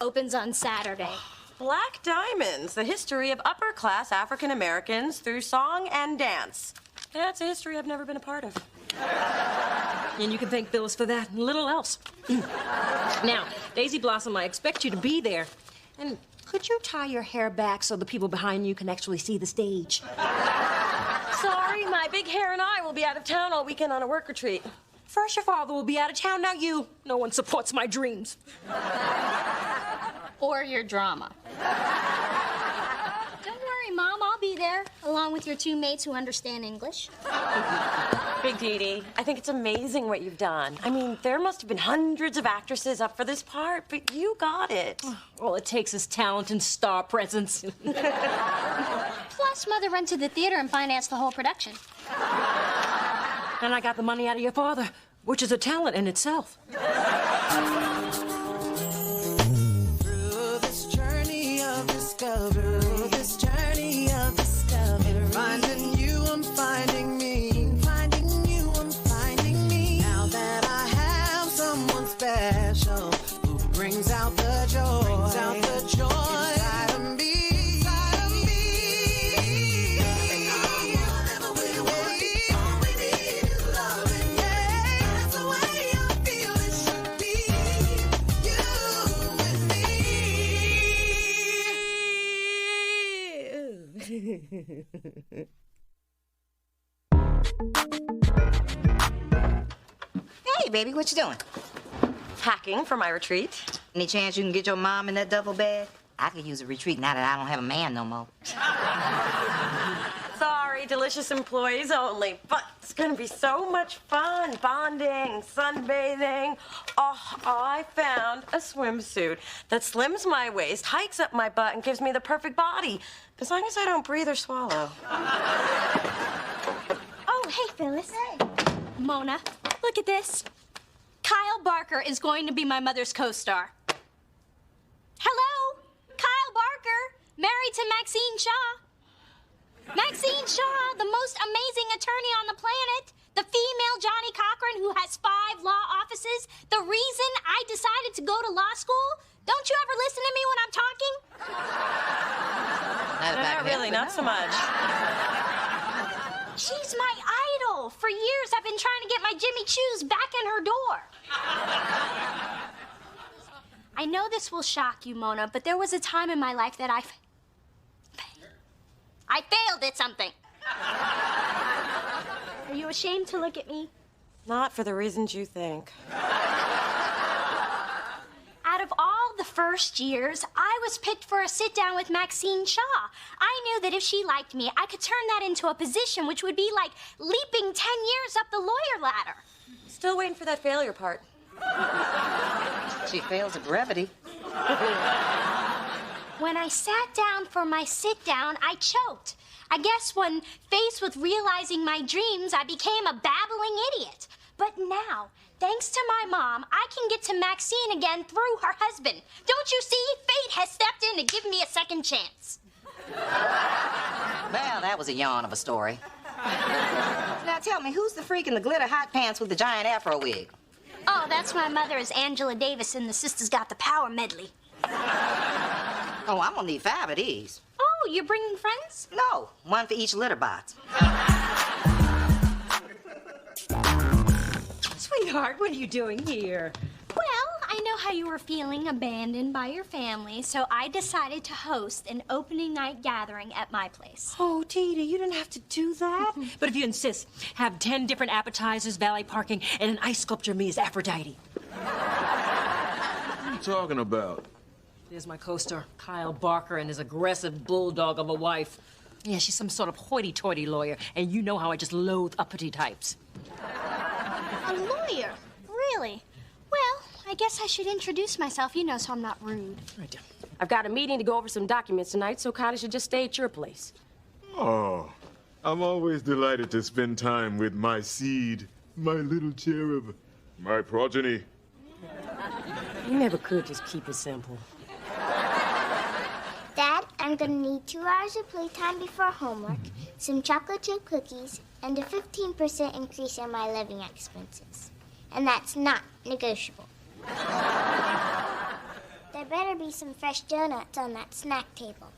Opens on Saturday. Black Diamonds, the history of upper-class African Americans through song and dance. That's a history I've never been a part of. And you can thank Phyllis for that and little else. Now, Daisy Blossom, I expect you to be there. And could you tie your hair back so the people behind you can actually see the stage? Sorry, my big hair and I will be out of town all weekend on a work retreat. First, your father will be out of town, now you. No one supports my dreams. Or your drama. Don't worry, Mom, I'll be there, along with your 2 mates who understand English. Big Dee Dee, I think it's amazing what you've done. I mean, there must have been hundreds of actresses up for this part, but you got it. All it takes is talent and star presence. Plus, Mother rented the theater and financed the whole production. And I got the money out of your father, which is a talent in itself. Through this journey of discovery, finding you, I'm finding me. Finding you, I'm finding me. Now that I have someone special who brings out the joy, inside of me. And whatever we want, all we need is loving. Yeah, that's the way I feel it should be. You and me. Hey, baby, what you doing? Packing for my retreat. Any chance you can get your mom in that duffel bag? I could use a retreat now that I don't have a man no more. Sorry, delicious employees only, but it's gonna be so much fun. Bonding, sunbathing. Oh, I found a swimsuit that slims my waist, hikes up my butt, and gives me the perfect body. As long as I don't breathe or swallow. Oh, hey, Phyllis. Hey. Mona, look at this. Kyle Barker is going to be my mother's co-star. Hello? Kyle Barker, married to Maxine Shaw. Maxine Shaw, the most amazing attorney on the planet. The female Johnny Cochran who has 5 law offices. The reason I decided to go to law school. Don't you ever listen to me when I'm talking? Not really, not so much. She's my idol. For years, I've been trying to get my Jimmy Choos back in her door. I know this will shock you, Mona, but there was a time in my life that I failed at something. Are you ashamed to look at me? Not for the reasons you think. Out of all the first years, I was picked for a sit-down with Maxine Shaw. I knew that if she liked me, I could turn that into a position which would be like leaping 10 years up the lawyer ladder. Still waiting for that failure part. She fails at brevity. When I sat down for my sit-down, I choked. I guess when faced with realizing my dreams, I became a babbling idiot. But now, thanks to my mom, I can get to Maxine again through her husband. Don't you see? Fate has stepped in to give me a second chance. Well, that was a yawn of a story. Now tell me, who's the freak in the glitter hot pants with the giant afro wig? Oh, that's my mother is Angela Davis in the Sisters Got the Power medley. Oh, I'm gonna need 5 of these. Oh, you're bringing friends? No, 1 for each litter box. Sweetheart, what are you doing here? Well, I know how you were feeling abandoned by your family, so I decided to host an opening night gathering at my place. Oh, Tita, you didn't have to do that. But if you insist, have 10 different appetizers, valet parking, and an ice sculpture of me as Aphrodite. What are you talking about? There's my co-star, Kyle Barker, and his aggressive bulldog of a wife. Yeah, she's some sort of hoity-toity lawyer, and you know how I just loathe uppity types. A lawyer? Really? Well, I guess I should introduce myself, you know, so I'm not rude. Right. I've got a meeting to go over some documents tonight, so Carter should just stay at your place. Oh, I'm always delighted to spend time with my seed, my little cherub, my progeny. You never could just keep it simple. Dad, I'm gonna need 2 hours of playtime before homework, some chocolate chip cookies, and a 15% increase in my living expenses. And that's not negotiable. there better be some fresh donuts on that snack table.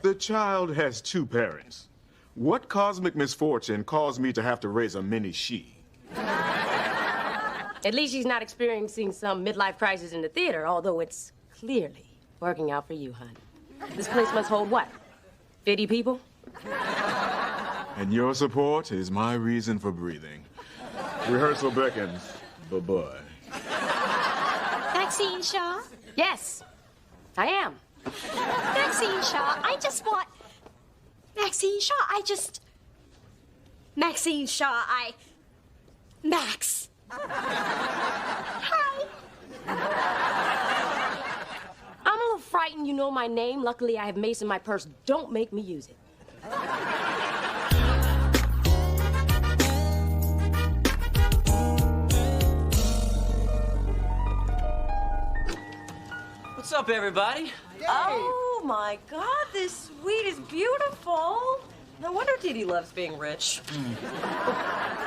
The child has two parents. What cosmic misfortune caused me to have to raise a mini she? At least she's not experiencing some midlife crisis in the theater, although it's clearly working out for you, hon. This place must hold what? 50 people? And your support is my reason for breathing. Rehearsal beckons. Bye-bye. Maxine Shaw? Yes, I am. Maxine Shaw, I just want... Maxine Shaw, Maxine Shaw, Max. Hi. I'm a little frightened you know my name. Luckily, I have Mace in my purse. Don't make me use it. What's up, everybody? Oh, my God, this suite is beautiful. No wonder Didi loves being rich.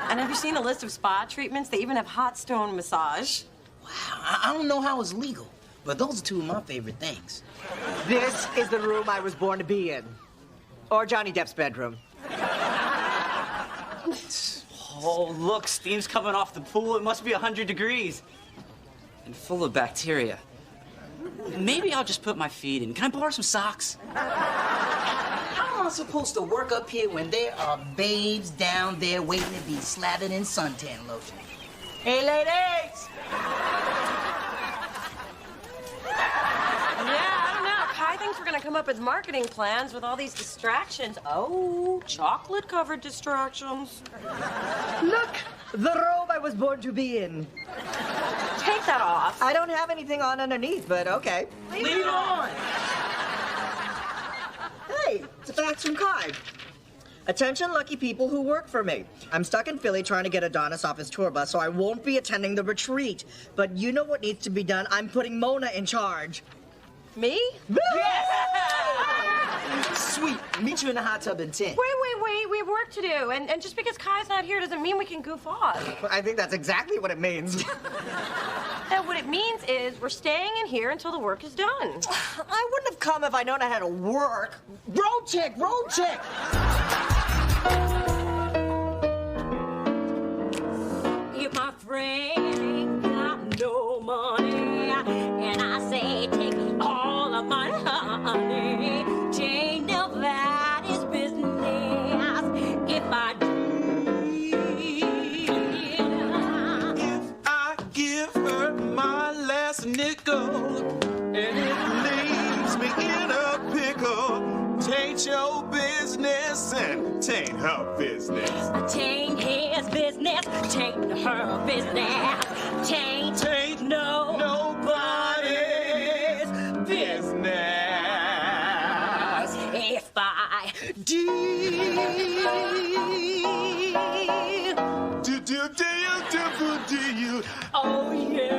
And have you seen the list of spa treatments? They even have hot stone massage. Wow, I don't know how it's legal, but those are two of my favorite things. This is the room I was born to be in. Or Johnny Depp's bedroom. Oh, look, steam's coming off the pool. It must be 100 degrees. And full of bacteria. Maybe I'll just put my feet in. Can I borrow some socks? How am I supposed to work up here when there are babes down there waiting to be slathered in suntan lotion? Hey, ladies! Yeah, I don't know. Kai thinks we're gonna come up with marketing plans with all these distractions. Oh, chocolate-covered distractions. Look, the robe I was born to be in. Take that off. I don't have anything on underneath, but okay. Leave it on! Hey, it's a fax from Kai. Attention, lucky people who work for me. I'm stuck in Philly trying to get Adonis off his tour bus, so I won't be attending the retreat. But you know what needs to be done? I'm putting Mona in charge. Me? Sweet. Meet you in the hot tub in 10. Wait. We have work to do. And just because Kai's not here doesn't mean we can goof off. I think that's exactly what it means. And what it means is we're staying in here until the work is done. I wouldn't have come if I'd known I had to work. Road check, road check. If my friend ain't got no money, and I say take all of my honey, ain't nobody's business if I I give her my last nickel, and it leaves me in a pickle. Tain't your business, and tain't her business. tain't his business, tain't her business, tain't Nobody's business. if I do. Do you? Oh yeah.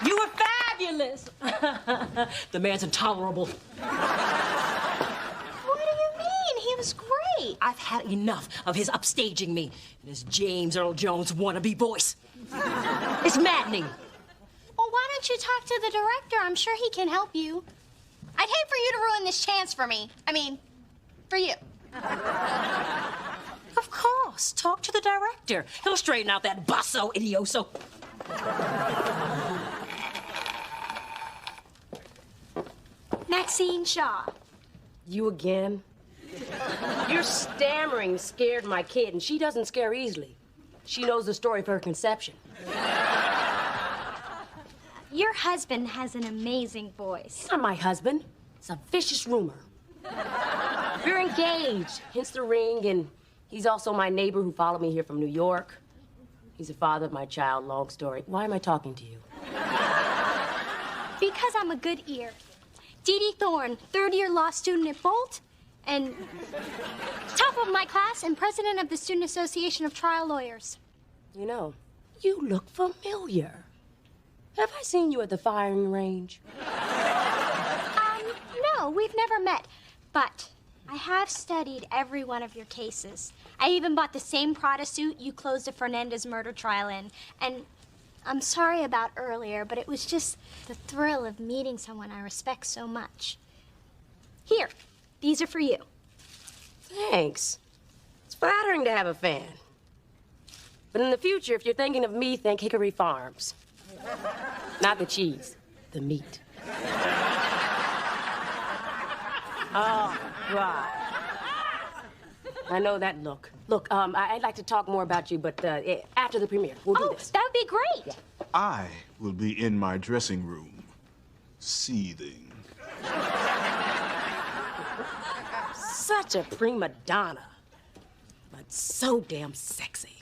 You were fabulous. The man's intolerable. What do you mean? He was great. I've had enough of his upstaging me and his James Earl Jones wannabe voice. It's maddening. Well, why don't you talk to the director? I'm sure he can help you. I'd hate for you to ruin this chance for me. I mean, for you. Of course. Talk to the director. He'll straighten out that basso idioso. Maxine Shaw. You again? Your stammering scared my kid, and she doesn't scare easily. She knows the story of her conception. Your husband has an amazing voice. He's not my husband. It's a vicious rumor. We're engaged, hence the ring, and he's also my neighbor who followed me here from New York. He's the father of my child, long story. Why am I talking to you? Because I'm a good ear. Dee Dee Thorne, third-year law student at Bolt, and top of my class and president of the Student Association of Trial Lawyers. You know, you look familiar. Have I seen you at the firing range? No, we've never met. But I have studied every one of your cases. I even bought the same Prada suit you closed the Fernandez murder trial in. And I'm sorry about earlier, but it was just the thrill of meeting someone I respect so much. Here, these are for you. Thanks. It's flattering to have a fan. But in the future, if you're thinking of me, think Hickory Farms. Not the cheese, the meat. Oh, right. I know that look. Look, I'd like to talk more about you, but after the premiere, we'll do this. That would be great. Yeah. I will be in my dressing room, seething. Such a prima donna, but so damn sexy.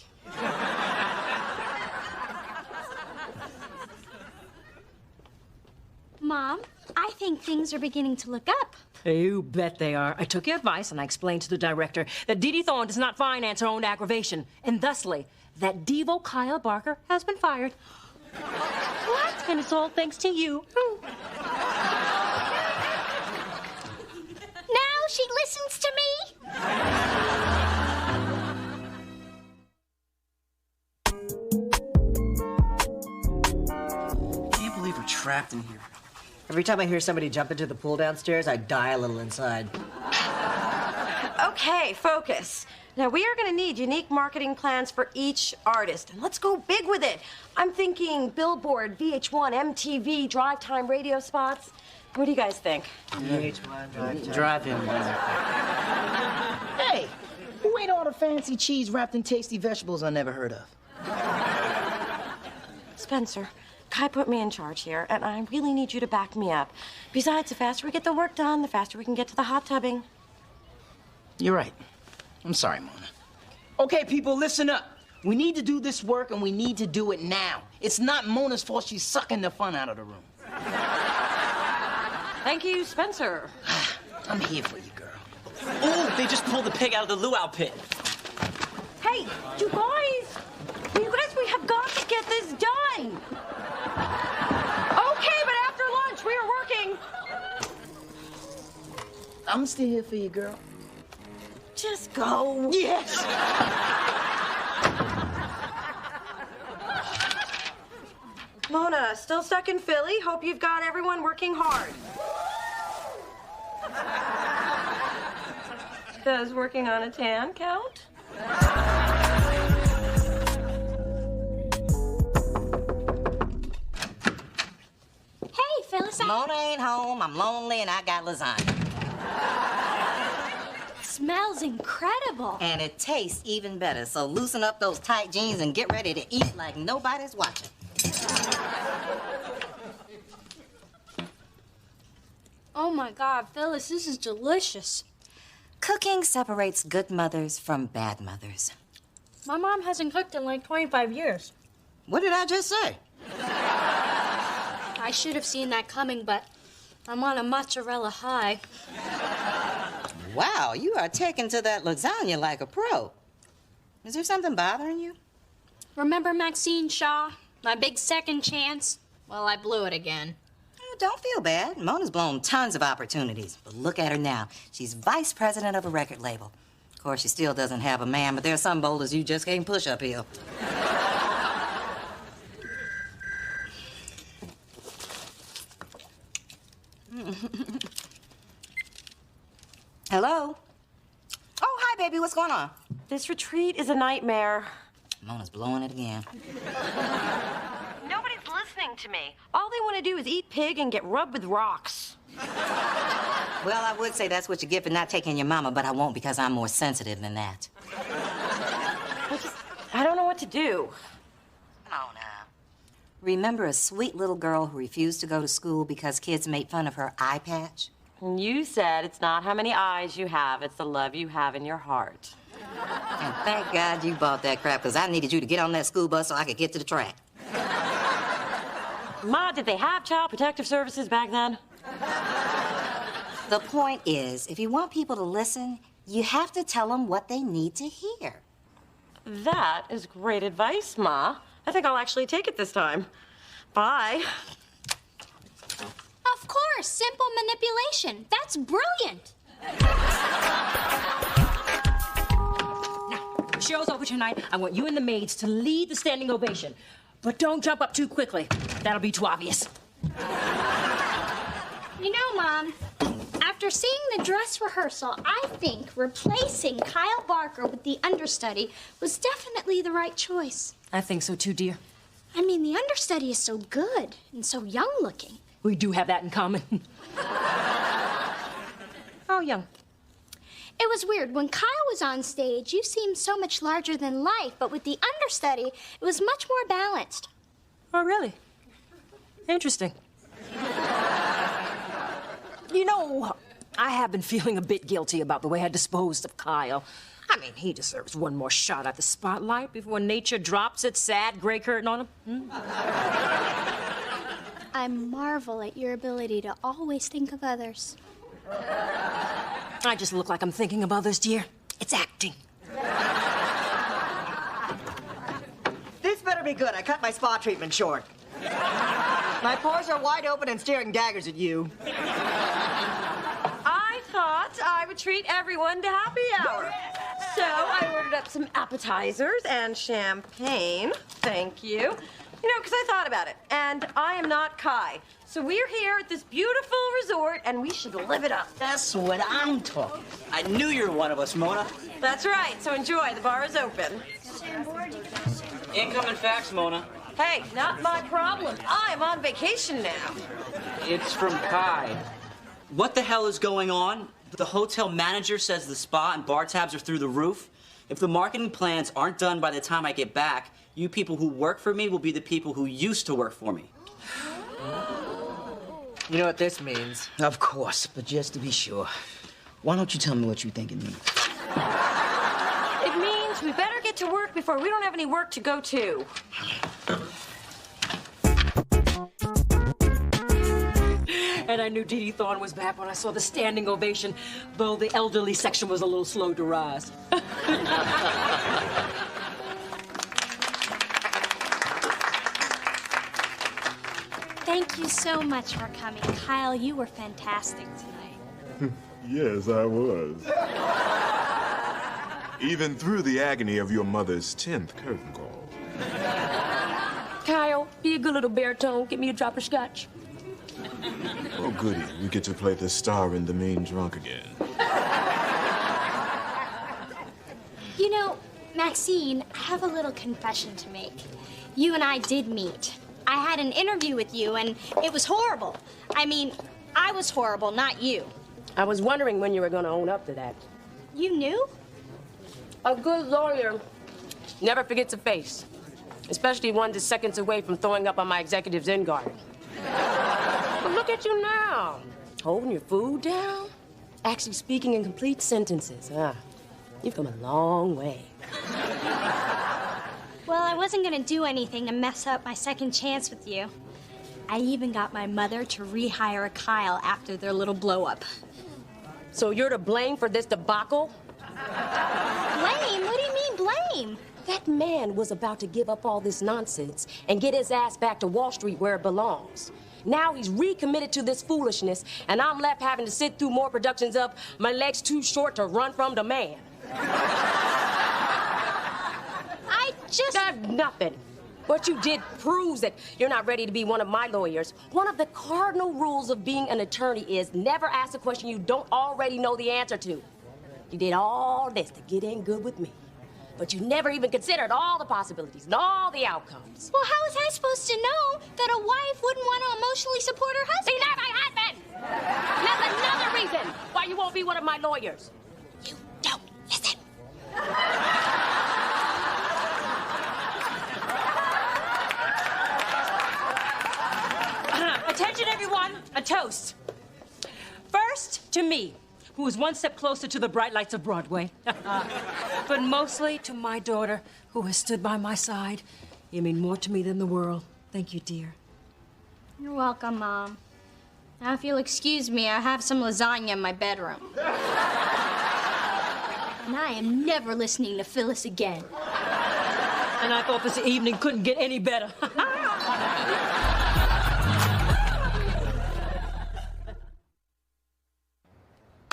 Mom, I think things are beginning to look up. You bet they are. I took your advice and I explained to the director that Dee Dee Thorne does not finance her own aggravation, and thusly, that Devo Kyle Barker has been fired. What? And it's all thanks to you. Now she listens to me? Can't believe we're trapped in here. Every time I hear somebody jump into the pool downstairs, I die a little inside. Okay, focus. Now, we are going to need unique marketing plans for each artist, and let's go big with it. I'm thinking Billboard, VH1, MTV, drive time radio spots. What do you guys think? VH1, Drive him. Hey, who ate all the fancy cheese wrapped in tasty vegetables I never heard of? Spencer, Kai put me in charge here, and I really need you to back me up. Besides, the faster we get the work done, the faster we can get to the hot tubbing. You're right. I'm sorry, Mona. Okay, people, listen up. We need to do this work, and we need to do it now. It's not Mona's fault she's sucking the fun out of the room. Thank you, Spencer. I'm here for you, girl. Oh, they just pulled the pig out of the luau pit. Hey, you guys, we have got to get this done. Okay, but after lunch, we are working. I'm still here for you, girl. Just go. Yes! Mona, still stuck in Philly? Hope you've got everyone working hard. Does working on a tan count? Hey, Phyllis, Mona ain't home. I'm lonely and I got lasagna. smells incredible. And it tastes even better. So loosen up those tight jeans and get ready to eat like nobody's watching. Oh my God, Phyllis, this is delicious. Cooking separates good mothers from bad mothers. My mom hasn't cooked in like 25 years. What did I just say? I should have seen that coming, but I'm on a mozzarella high. Wow, you are taking to that lasagna like a pro. Is there something bothering you? Remember Maxine Shaw? My big second chance? Well, I blew it again. Oh, don't feel bad. Mona's blown tons of opportunities. But look at her now. She's vice president of a record label. Of course, she still doesn't have a man, but there are some boulders you just can't push uphill. Hello? Oh, hi, baby. What's going on? This retreat is a nightmare. Mona's blowing it again. Nobody's listening to me. All they want to do is eat pig and get rubbed with rocks. Well, I would say that's what you get for not taking your mama, but I won't because I'm more sensitive than that. I don't know what to do. Come on now. Remember a sweet little girl who refused to go to school because kids made fun of her eye patch? You said it's not how many eyes you have, it's the love you have in your heart. And thank God you bought that crap, because I needed you to get on that school bus so I could get to the track. Ma, did they have Child Protective Services back then? The point is, if you want people to listen, you have to tell them what they need to hear. That is great advice, Ma. I think I'll actually take it this time. Bye. Of course, simple manipulation. That's brilliant. The show's over tonight. I want you and the maids to lead the standing ovation. But don't jump up too quickly. That'll be too obvious. You know, Mom, after seeing the dress rehearsal, I think replacing Kyle Barker with the understudy was definitely the right choice. I think so too, dear. I mean, the understudy is so good and so young looking. We do have that in common. How young? It was weird. When Kyle was on stage, you seemed so much larger than life, but with the understudy, it was much more balanced. Oh, really? Interesting. You know, I have been feeling a bit guilty about the way I disposed of Kyle. I mean, he deserves one more shot at the spotlight before nature drops its sad gray curtain on him. I marvel at your ability to always think of others. I just look like I'm thinking of others, dear. It's acting. This better be good. I cut my spa treatment short. My pores are wide open and staring daggers at you. I thought I would treat everyone to happy hour. So I ordered up some appetizers and champagne. Thank you. You know, because I thought about it. And I am not Kai. So we're here at this beautiful resort, and we should live it up. That's what I'm talking. I knew you were one of us, Mona. That's right. So enjoy. The bar is open. Incoming fax, Mona. Hey, not my problem. I'm on vacation now. It's from Kai. What the hell is going on? The hotel manager says the spa and bar tabs are through the roof. If the marketing plans aren't done by the time I get back, you people who work for me will be the people who used to work for me. You know what this means? Of course, but just to be sure, why don't you tell me what you think it means? It means we better get to work before we don't have any work to go to. And I knew Dee Dee Thorne was back when I saw the standing ovation, though the elderly section was a little slow to rise. Thank you so much for coming. Kyle, you were fantastic tonight. Yes, I was. Even through the agony of your mother's 10th curtain call. Kyle, be a good little baritone. Get me a drop of scotch. Oh, goody. We get to play the star in The Mean Drunk again. You know, Maxine, I have a little confession to make. You and I did meet. I had an interview with you, and it was horrible. I mean, I was horrible, not you. I was wondering when you were going to own up to that. You knew? A good lawyer never forgets a face, especially one that's seconds away from throwing up on my executive's in guard. But look at you now, holding your food down, actually speaking in complete sentences. You've come a long way. Well, I wasn't gonna do anything to mess up my second chance with you. I even got my mother to rehire Kyle after their little blow-up. So you're to blame for this debacle? Blame? What do you mean, blame? That man was about to give up all this nonsense and get his ass back to Wall Street where it belongs. Now he's recommitted to this foolishness, and I'm left having to sit through more productions of My Leg's Too Short to Run From the Man. That's nothing. What you did proves that you're not ready to be one of my lawyers. One of the cardinal rules of being an attorney is never ask a question you don't already know the answer to. You did all this to get in good with me, but you never even considered all the possibilities and all the outcomes. Well, how was I supposed to know that a wife wouldn't want to emotionally support her husband? See, not my husband! That's another reason why you won't be one of my lawyers. You don't listen. Attention, everyone. A toast. First, to me, who was one step closer to the bright lights of Broadway. But mostly to my daughter, who has stood by my side. You mean more to me than the world. Thank you, dear. You're welcome, Mom. Now, if you'll excuse me, I have some lasagna in my bedroom. And I am never listening to Phyllis again. And I thought this evening couldn't get any better.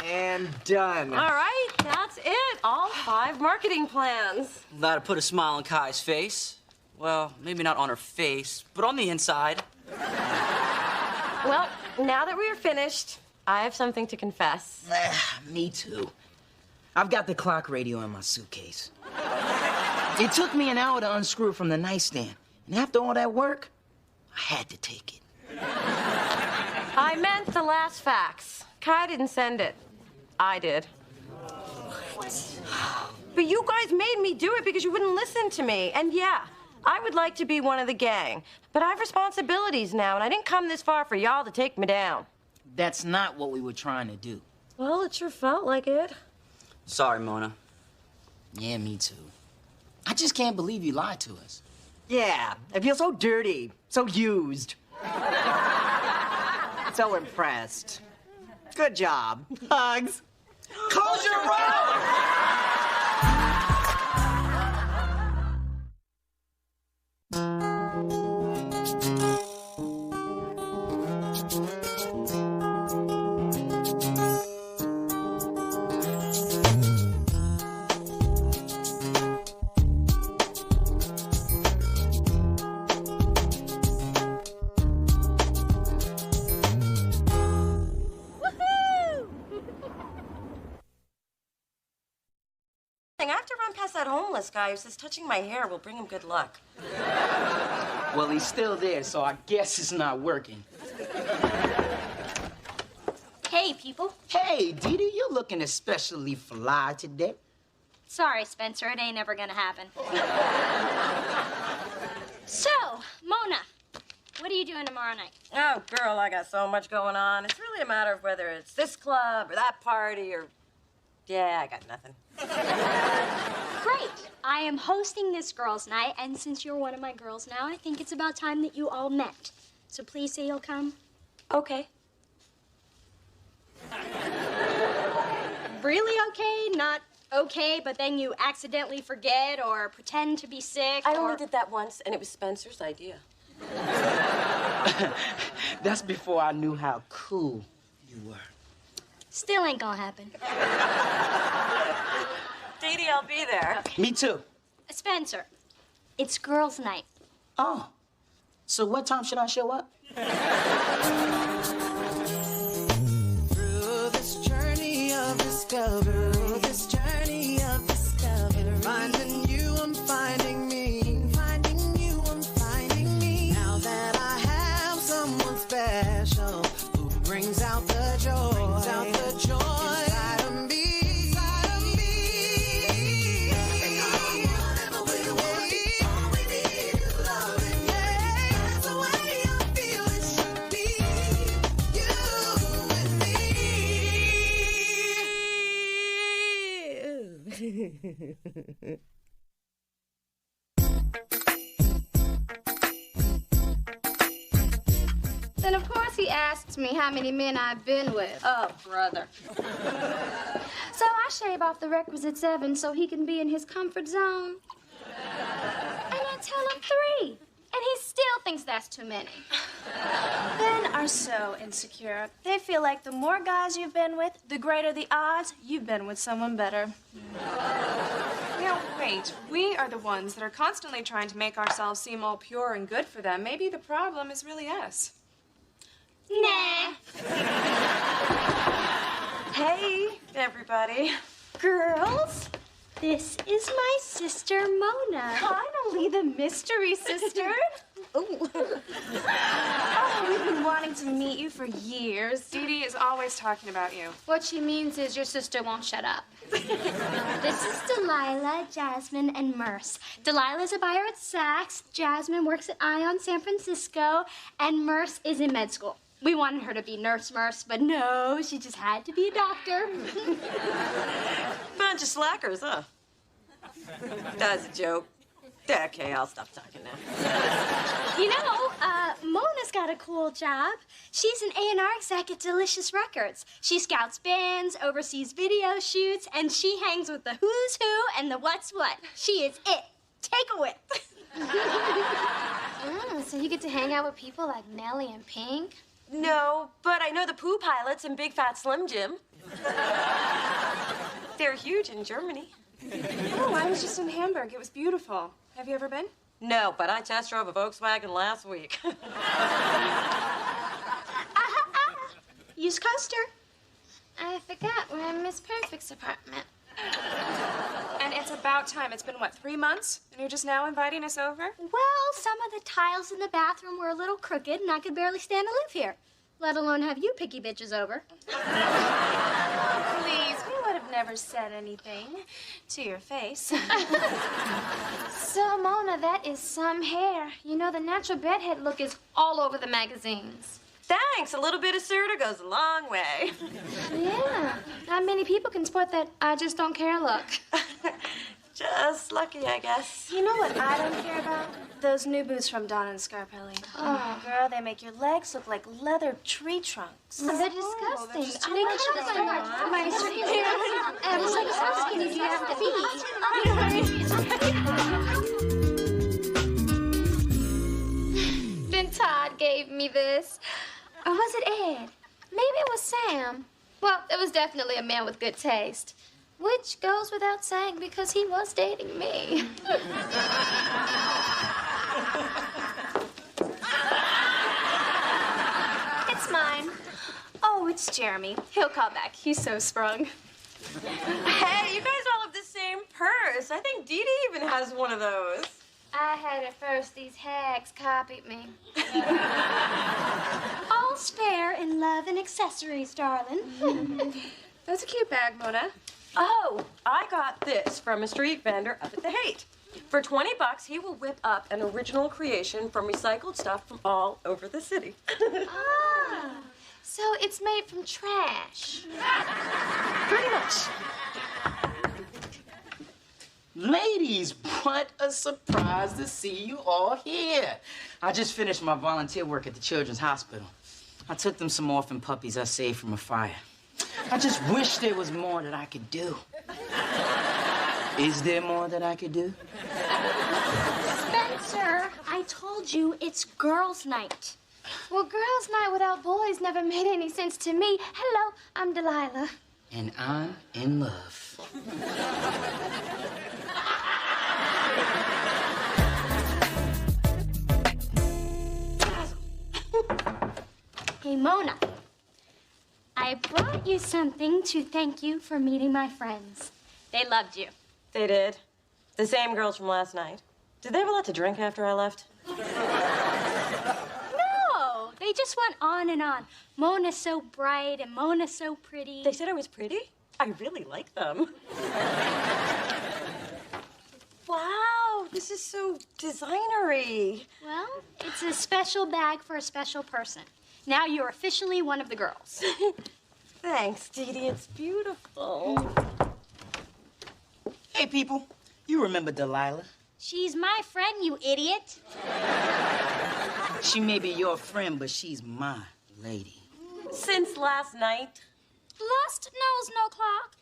And done. All right, that's it. All 5 marketing plans. Glad to put a smile on Kai's face. Well, maybe not on her face, but on the inside. Well, now that we are finished, I have something to confess. Me too. I've got the clock radio in my suitcase. It took me an hour to unscrew it from the nightstand. And after all that work, I had to take it. I meant the last fax. Kai didn't send it. I did. What? But you guys made me do it because you wouldn't listen to me. And yeah, I would like to be one of the gang. But I have responsibilities now, and I didn't come this far for y'all to take me down. That's not what we were trying to do. Well, it sure felt like it. Sorry, Mona. Yeah, me too. I just can't believe you lied to us. Yeah, I feel so dirty, so used. So impressed. Good job. Hugs. Close your I have to run past that homeless guy who says touching my hair will bring him good luck. Well, he's still there, so I guess it's not working. Hey, people. Hey, Dee Dee, you're looking especially fly today. Sorry, Spencer, it ain't ever gonna happen. So, Mona, what are you doing tomorrow night? Oh, girl, I got so much going on. It's really a matter of whether it's this club or that party or... Yeah, I got nothing. Great. I am hosting this girls' night, and since you're one of my girls now, I think it's about time that you all met. So please say you'll come. Okay. Really okay? Not okay, but then you accidentally forget or pretend to be sick? I only did that once, and it was Spencer's idea. That's before I knew how cool you were. Still ain't gonna happen. Dee Dee, I'll be there. Okay. Me too. Spencer, it's girls' night. Oh. So what time should I show up? Through this journey of discovery, finding you, I'm finding me, finding you, I'm finding me. Now that I have someone special who brings out the joy, inside of me. And whatever we want, all we need is loving. Yeah, that's the way I feel it should be. You and me. Then of course he asks me how many men I've been with. Oh, brother. So I shave off the requisite 7 so he can be in his comfort zone. And I tell him 3. And he still thinks that's too many. Men are so insecure. They feel like the more guys you've been with, the greater the odds you've been with someone better. Now, wait. We are the ones that are constantly trying to make ourselves seem all pure and good for them. Maybe the problem is really us. Nah. Hey, everybody. Girls, this is my sister, Mona. Finally, the mystery sister. Ooh. Oh, we've been wanting to meet you for years. Dee Dee is always talking about you. What she means is your sister won't shut up. This is Delilah, Jasmine, and Merce. Delilah's a buyer at Saks, Jasmine works at Ion San Francisco, and Merce is in med school. We wanted her to be Nurse Merce, but no, she just had to be a doctor. Bunch of slackers, huh? That's a joke. Okay, I'll stop talking now. You know, Mona's got a cool job. She's an A&R exec at Delicious Records. She scouts bands, oversees video shoots, and she hangs with the who's who and the what's what. She is it. Take a whip. So you get to hang out with people like Nellie and Pink? No, but I know the Pooh Pilots and Big Fat Slim Jim. They're huge in Germany. Oh, I was just in Hamburg. It was beautiful. Have you ever been? No, but I test drove a Volkswagen last week. Use coaster. I forgot we're in Miss Perfect's apartment. And it's about time. It's been, what, 3 months? And you're just now inviting us over? Well, some of the tiles in the bathroom were a little crooked, and I could barely stand to live here, let alone have you picky bitches over. Please, we would have never said anything to your face. So, Mona, that is some hair. You know, the natural bedhead look is all over the magazines. Thanks. A little bit of Serta goes a long way. Yeah. Not many people can sport that I just don't care look. Just lucky, I guess. You know what I don't care about? Those new boots from Dawn and Scarpelli. Oh, girl, they make your legs look like leather tree trunks. Oh, they're disgusting. just too They much cut of my Ever so skinny do you have to be? Then Todd gave me this. Or was it Ed? Maybe it was Sam. Well, it was definitely a man with good taste. Which goes without saying because he was dating me. It's mine. Oh, it's Jeremy. He'll call back. He's so sprung. Hey, you guys all have the same purse. I think Dee Dee even has one of those. I had it first. These hags copied me. All's fair in love and accessories, darling. That's a cute bag, Mona. Oh, I got this from a street vendor up at the Haight. For $20, he will whip up an original creation from recycled stuff from all over the city. Ah, so it's made from trash. Pretty much. Ladies, what a surprise to see you all here. I just finished my volunteer work at the Children's Hospital. I took them some orphan puppies I saved from a fire. I just wish there was more that I could do. Is there more that I could do? Spencer, I told you it's girls' night. Well, girls' night without boys never made any sense to me. Hello, I'm Delilah. And I'm in love. Hey, Mona. I brought you something to thank you for meeting my friends. They loved you. They did. The same girls from last night. Did they have a lot to drink after I left? No, they just went on and on. Mona's so bright and Mona's so pretty. They said I was pretty? I really like them. Wow, this is so designery. Well, it's a special bag for a special person. Now you're officially one of the girls. Thanks, Dee Dee. It's beautiful. Hey, people. You remember Delilah? She's my friend, you idiot. She may be your friend, but she's my lady. Since last night. Lust knows no clock.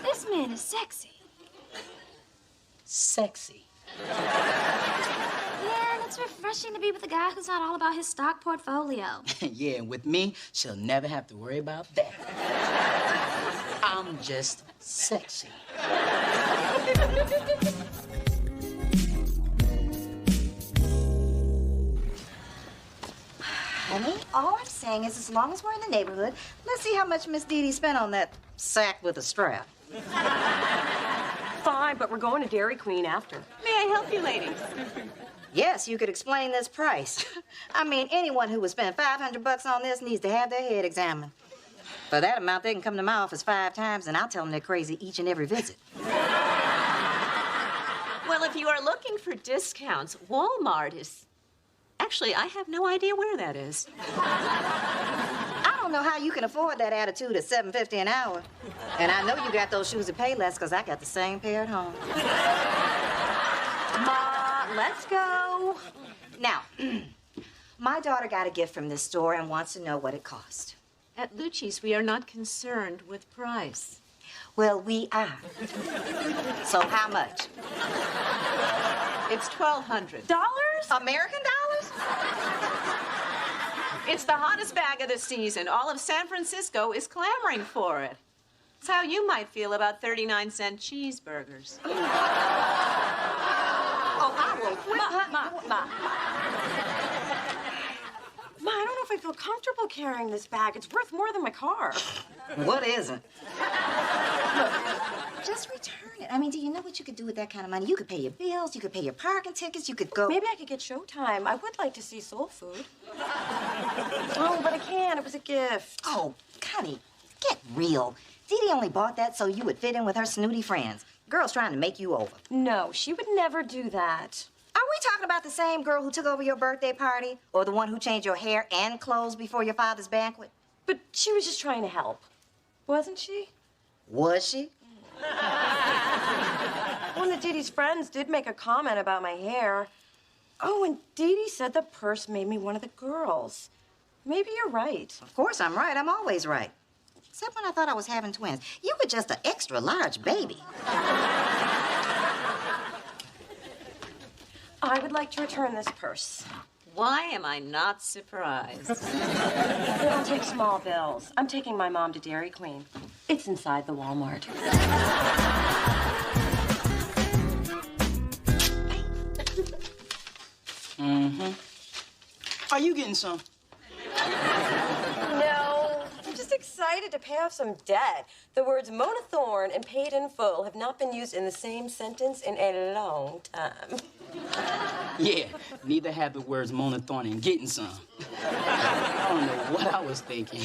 This man is sexy. Sexy. Yeah, and it's refreshing to be with a guy who's not all about his stock portfolio. Yeah, and with me, she'll never have to worry about that. I'm just sexy. Honey, all I'm saying is as long as we're in the neighborhood, let's see how much Miss Dee Dee spent on that sack with a strap. Fine, but we're going to Dairy Queen after. May I help you, ladies? Yes, you could explain this price. I mean, anyone who would spend $500 on this needs to have their head examined. For that amount, they can come to my office 5 times, and I'll tell them they're crazy each and every visit. Well, if you are looking for discounts, Walmart is... Actually, I have no idea where that is. I don't know how you can afford that attitude at $7.50 an hour. And I know you got those shoes that pay less, because I got the same pair at home. Ma, let's go. Now, my daughter got a gift from this store and wants to know what it cost. At Lucci's, we are not concerned with price. Well, we are. So how much? It's $1,200. American dollars? It's the hottest bag of the season. All of San Francisco is clamoring for it. It's how you might feel about 39-cent cheeseburgers. Oh, I will quit. Ma, I don't know if I feel comfortable carrying this bag. It's worth more than my car. What isn't? Look, just return it. I mean, do you know what you could do with that kind of money? You could pay your bills, you could pay your parking tickets, you could go... Maybe I could get Showtime. I would like to see Soul Food. Oh, but I can't. It was a gift. Oh, Connie, get real. Dee Dee only bought that so you would fit in with her snooty friends. Girl's trying to make you over. No, she would never do that. Are we talking about the same girl who took over your birthday party? Or the one who changed your hair and clothes before your father's banquet? But she was just trying to help. Wasn't she? Was she? One of Dee Dee's friends did make a comment about my hair. Oh, and Dee Dee said the purse made me one of the girls. Maybe you're right. Of course I'm right. I'm always right. Except when I thought I was having twins. You were just an extra large baby. I would like to return this purse. Why am I not surprised? I don't take small bills. I'm taking my mom to Dairy Queen. It's inside the Walmart. Are you getting some? No, I'm just excited to pay off some debt. The words Mona Thorne and paid in full have not been used in the same sentence in a long time. Yeah, neither have the words Mona Thorne and getting some. I don't know what I was thinking.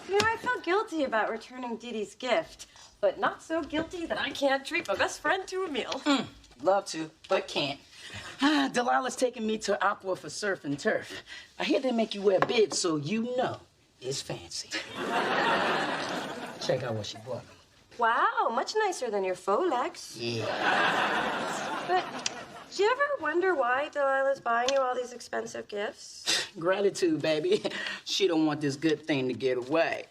You know, I felt guilty about returning Dee Dee's gift, but not so guilty that I can't treat my best friend to a meal. Love to, but can't. Delilah's taking me to Aqua for surf and turf. I hear they make you wear bibs, so you know it's fancy. Check out what she bought me. Wow, much nicer than your faux legs. Yeah. But do you ever wonder why Delilah's buying you all these expensive gifts? Gratitude, baby. She don't want this good thing to get away.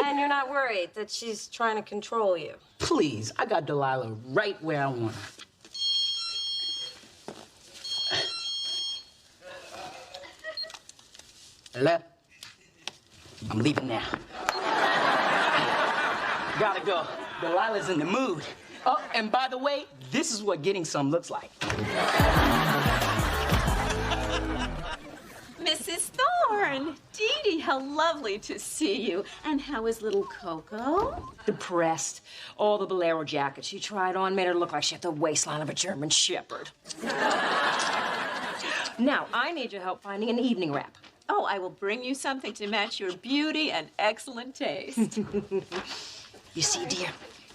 And you're not worried that she's trying to control you? Please, I got Delilah right where I want her. Hello? I'm leaving now. Gotta go. Delilah's in the mood. Oh, and by the way, this is what getting some looks like. Mrs. Thorne! Dee Dee, how lovely to see you. And how is little Coco? Depressed. All the bolero jackets she tried on made her look like she had the waistline of a German shepherd. Now, I need your help finding an evening wrap. Oh, I will bring you something to match your beauty and excellent taste. You see, dear,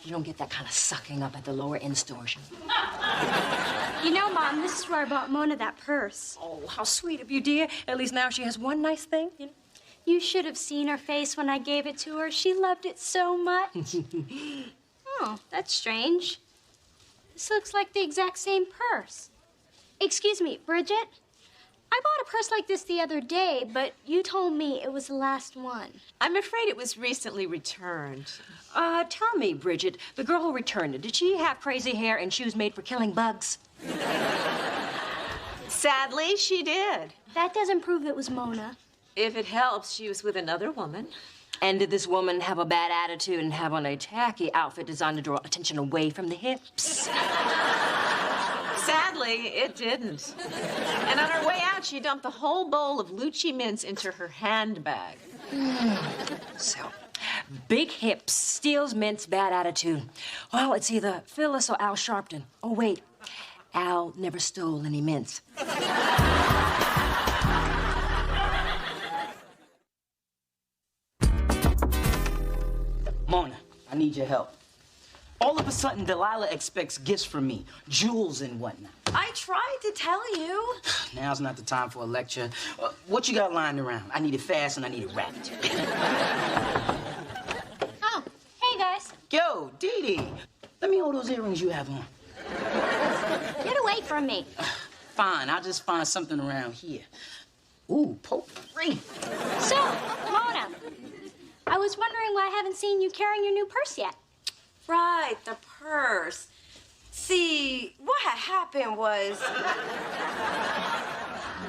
you don't get that kind of sucking up at the lower end stores. You know, Mom, this is where I bought Mona that purse. Oh, how sweet of you, dear. At least now she has one nice thing. You know? You should have seen her face when I gave it to her. She loved it so much. Oh, that's strange. This looks like the exact same purse. Excuse me, Bridget? I bought a purse like this the other day, but you told me it was the last one. I'm afraid it was recently returned. Tell me, Bridget, the girl who returned it, did she have crazy hair and shoes made for killing bugs? Sadly, she did. That doesn't prove it was Mona. If it helps, she was with another woman. And did this woman have a bad attitude and have on a tacky outfit designed to draw attention away from the hips? Sadly, it didn't. And on her way out, she dumped the whole bowl of Lucci mints into her handbag. So, big hips, steals mints, bad attitude. Well, it's either Phyllis or Al Sharpton. Oh, wait. Al never stole any mints. Mona, I need your help. All of a sudden, Delilah expects gifts from me, jewels and whatnot. I tried to tell you. Now's not the time for a lecture. What you got lying around? I need it fast and I need it rapid. Oh, hey, guys. Yo, Dee Dee, let me hold those earrings you have on. Get away from me. Fine, I'll just find something around here. Ooh, potpourri. So, Mona, I was wondering why I haven't seen you carrying your new purse yet. Right, the purse. See, what had happened was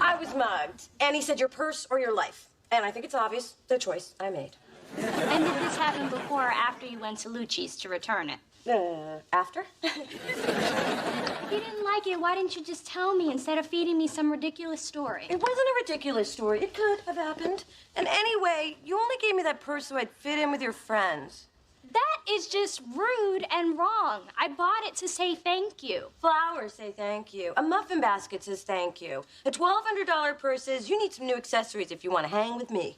I was mugged, and he said your purse or your life. And I think it's obvious the choice I made. And did this happen before or after you went to Lucci's to return it? After? If you didn't like it, why didn't you just tell me instead of feeding me some ridiculous story? It wasn't a ridiculous story. It could have happened. And anyway, you only gave me that purse so I'd fit in with your friends. That is just rude and wrong. I bought it to say thank you. Flowers say thank you. A muffin basket says thank you. A $1,200 purse says you need some new accessories if you want to hang with me.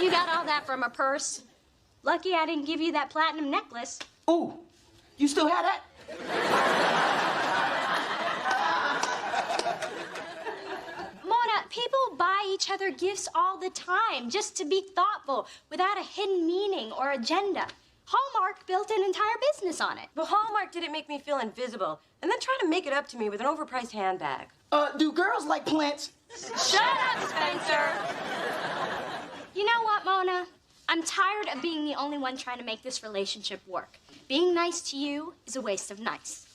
You got all that from a purse? Lucky I didn't give you that platinum necklace. Ooh, you still have that? Mona, people buy each other gifts all the time just to be thoughtful without a hidden meaning or agenda. Hallmark built an entire business on it. But Hallmark didn't make me feel invisible and then try to make it up to me with an overpriced handbag. Do girls like plants? Shut up, Spencer! You know what, Mona? I'm tired of being the only one trying to make this relationship work. Being nice to you is a waste of nice.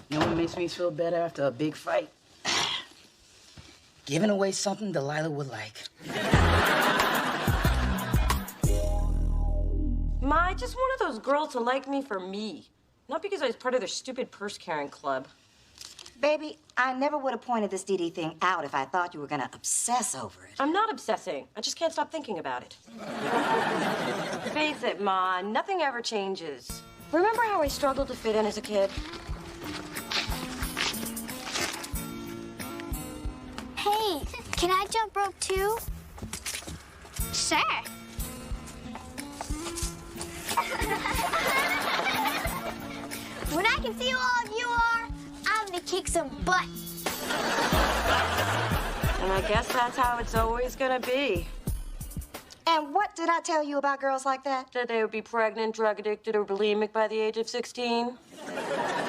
You know what makes me feel better after a big fight? Giving away something Delilah would like. Ma, I just wanted those girls to like me for me, not because I was part of their stupid purse-carrying club. Baby, I never would have pointed this DD thing out if I thought you were gonna obsess over it. I'm not obsessing. I just can't stop thinking about it. Face it, Ma, nothing ever changes. Remember how I struggled to fit in as a kid? Hey, can I jump rope too? Sure. When I can see who all of you are, I'm gonna kick some butt. And I guess that's how it's always gonna be. And what did I tell you about girls like that? That they would be pregnant, drug addicted, or bulimic by the age of 16?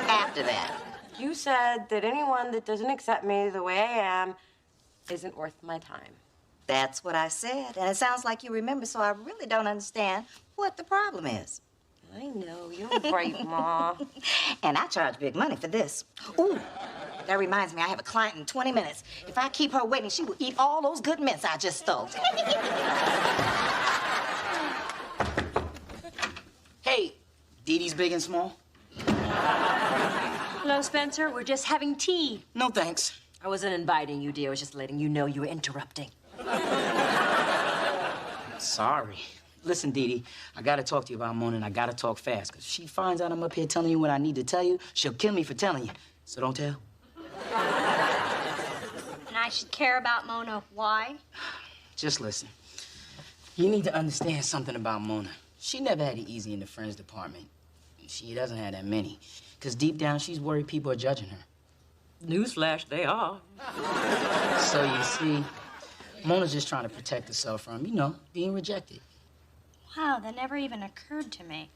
After that. You said that anyone that doesn't accept me the way I am isn't worth my time. That's what I said. And it sounds like you remember, so I really don't understand what the problem is. I know, you're right, Ma. And I charge big money for this. Ooh, that reminds me, I have a client in 20 minutes. If I keep her waiting, she will eat all those good mints I just stole. Hey, Dee Dee's big and small? Hello, Spencer. We're just having tea. No, thanks. I wasn't inviting you, dear. I was just letting you know you were interrupting. Sorry. Listen, Dee Dee, I gotta talk to you about Mona, and I gotta talk fast, because if she finds out I'm up here telling you what I need to tell you, she'll kill me for telling you. So don't tell. And I should care about Mona. Why? Just listen. You need to understand something about Mona. She never had it easy in the friends department. She doesn't have that many, because deep down, she's worried people are judging her. Newsflash, they are. So you see, Mona's just trying to protect herself from, being rejected. Wow, that never even occurred to me.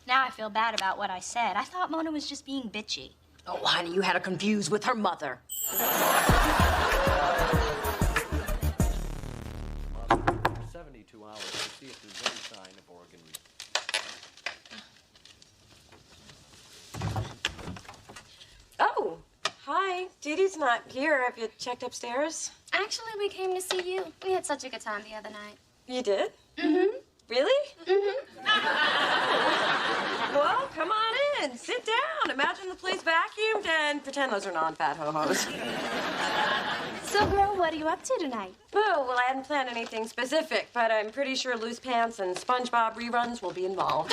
Now I feel bad about what I said. I thought Mona was just being bitchy. Oh, honey, you had her confused with her mother. 72 hours to see if there's any sign of organ. Oh, hi. Dee Dee's not here. Have you checked upstairs? Actually, we came to see you. We had such a good time the other night. You did? Mm-hmm. Really? Mm-hmm. Well, come on in. Sit down. Imagine the place vacuumed and pretend those are non-fat ho-hos. So, girl, what are you up to tonight? Oh, well, I hadn't planned anything specific, but I'm pretty sure Loose Pants and SpongeBob reruns will be involved.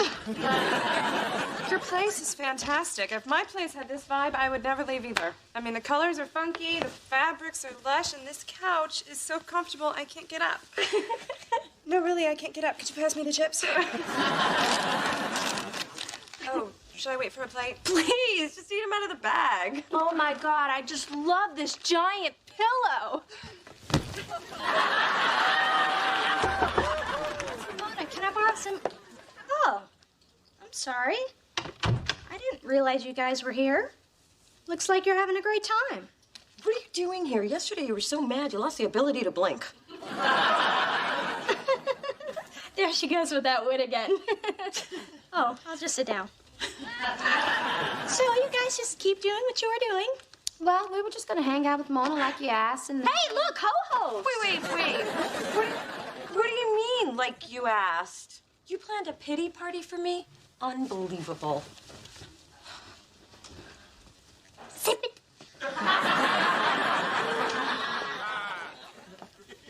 Your place is fantastic. If my place had this vibe, I would never leave either. I mean, the colors are funky, the fabrics are lush, and this couch is so comfortable I can't get up. No, really, I can't get up. Could you pass me the chips? Oh, should I wait for a plate? Please, just eat them out of the bag. Oh, my God, I just love this giant pillow. Mona, can I borrow some... Oh, I'm sorry. I didn't realize you guys were here. Looks like you're having a great time. What are you doing here? Yesterday you were so mad you lost the ability to blink. There she goes with that wit again. Oh, I'll just sit down. So you guys just keep doing what you're doing. Well, we were just gonna hang out with Mona like you asked, and Hey, look, Ho-Ho! Wait. What do you mean, like you asked? You planned a pity party for me? Unbelievable. Sip it.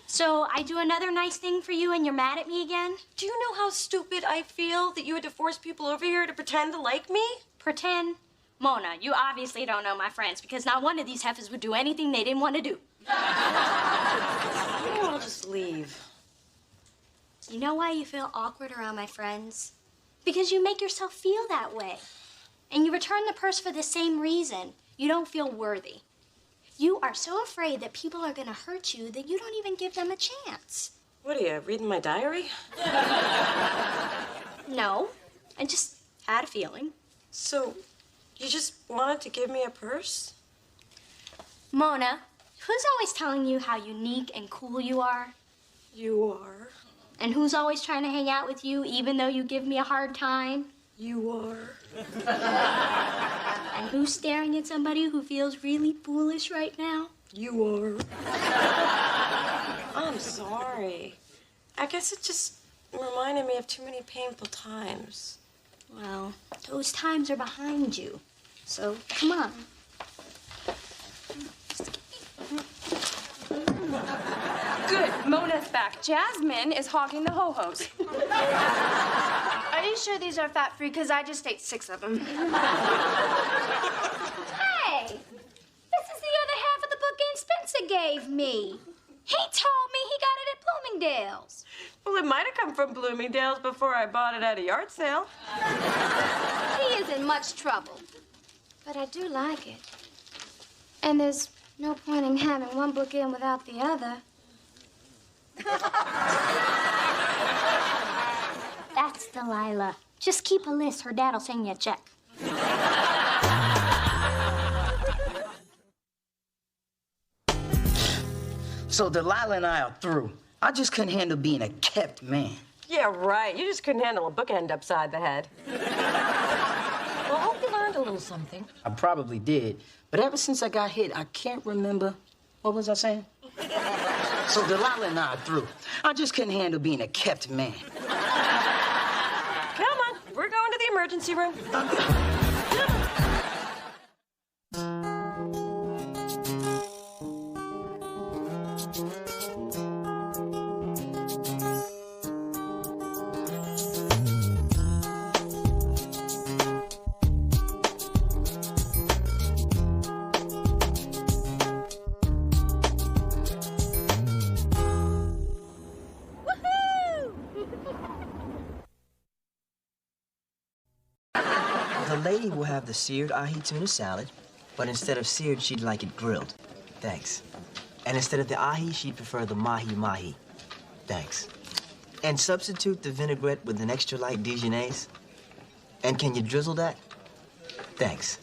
So I do another nice thing for you and you're mad at me again? Do you know how stupid I feel that you had to force people over here to pretend to like me? Pretend? Mona, you obviously don't know my friends because not one of these heifers would do anything they didn't want to do. I'll just leave. You know why you feel awkward around my friends? Because you make yourself feel that way. And you return the purse for the same reason. You don't feel worthy. You are so afraid that people are gonna hurt you that you don't even give them a chance. What are you, reading my diary? No, I just had a feeling. So, you just wanted to give me a purse? Mona, who's always telling you how unique and cool you are? You are. And who's always trying to hang out with you even though you give me a hard time? You are. And who's staring at somebody who feels really foolish right now? You are. I'm sorry. I guess it just reminded me of too many painful times. Well, those times are behind you. So, come on. Good. Mona's back. Jasmine is hogging the ho-hos. Are you sure these are fat-free? Because I just ate 6 of them. hey, this is the other half of the book Aunt Spencer gave me. He told me he got it at Bloomingdale's. Well, it might have come from Bloomingdale's before I bought it at a yard sale. He is in much trouble. But I do like it. And there's no point in having one book in without the other. That's Delilah. Just keep a list. Her dad'll send you a check. So Delilah and I are through. I just couldn't handle being a kept man. Yeah, right. You just couldn't handle a bookend upside the head. Well, I hope you learned a little something. I probably did, but ever since I got hit, I can't remember. What was I saying? So Delilah and I are through. I just couldn't handle being a kept man. Come on, we're going to the emergency room. The lady will have the seared ahi tuna salad, but instead of seared, she'd like it grilled. Thanks. And instead of the ahi, she'd prefer the mahi-mahi. Thanks. And substitute the vinaigrette with an extra light Dijonnaise. And can you drizzle that? Thanks.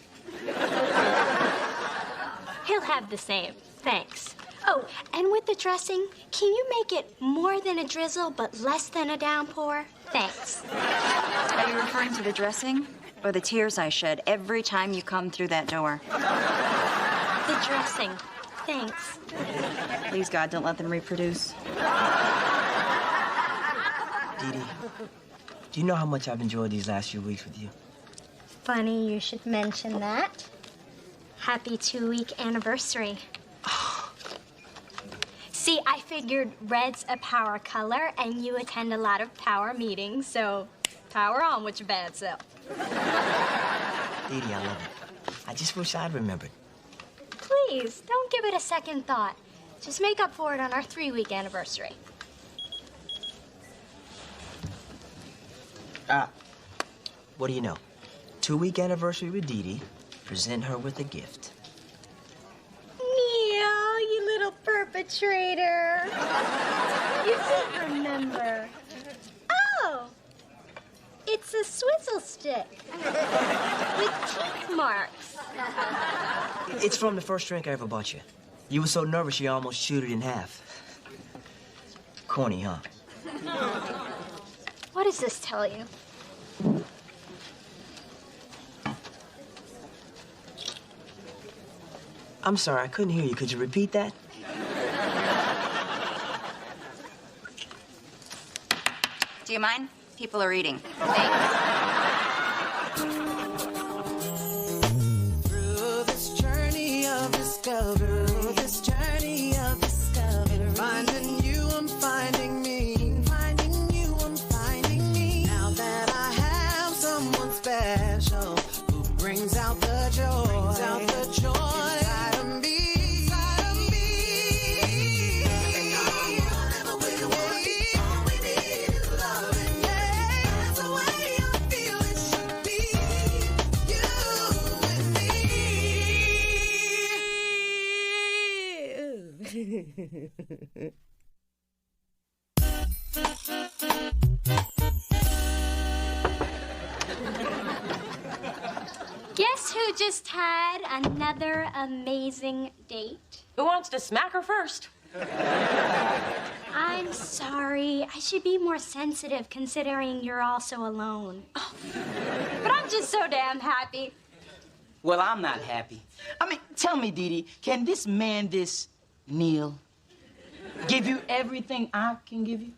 He'll have the same. Thanks. Oh, and with the dressing, can you make it more than a drizzle but less than a downpour? Thanks. Are you referring to the dressing or the tears I shed every time you come through that door? The dressing. Thanks. Please, God, don't let them reproduce. Dee Dee, do you know how much I've enjoyed these last few weeks with you? Funny you should mention that. Happy 2-week anniversary. See, I figured red's a power color, and you attend a lot of power meetings, so power on with your bad self. Dee Dee, I love it. I just wish I'd remembered. Please, don't give it a second thought. Just make up for it on our 3-week anniversary. What do you know? 2-week anniversary with Dee Dee. Present her with a gift. Meow, you little perpetrator. You didn't remember. Oh, it's a swizzle stick with teeth marks. It's from the first drink I ever bought you. You were so nervous you almost chewed it in half. Corny, huh? What does this tell you? I'm sorry, I couldn't hear you. Could you repeat that? Do you mind? People are eating. Thanks. Through this journey of discovery, finding you, I'm finding me. Finding you, I'm finding me. Now that I have someone special who brings out the joy, inside of me. Guess who just had another amazing date? Who wants to smack her first? I'm sorry. I should be more sensitive considering you're also alone. Oh, but I'm just so damn happy. Well, I'm not happy. I mean, tell me, Dee Dee, can this man, this Neil, give you everything I can give you?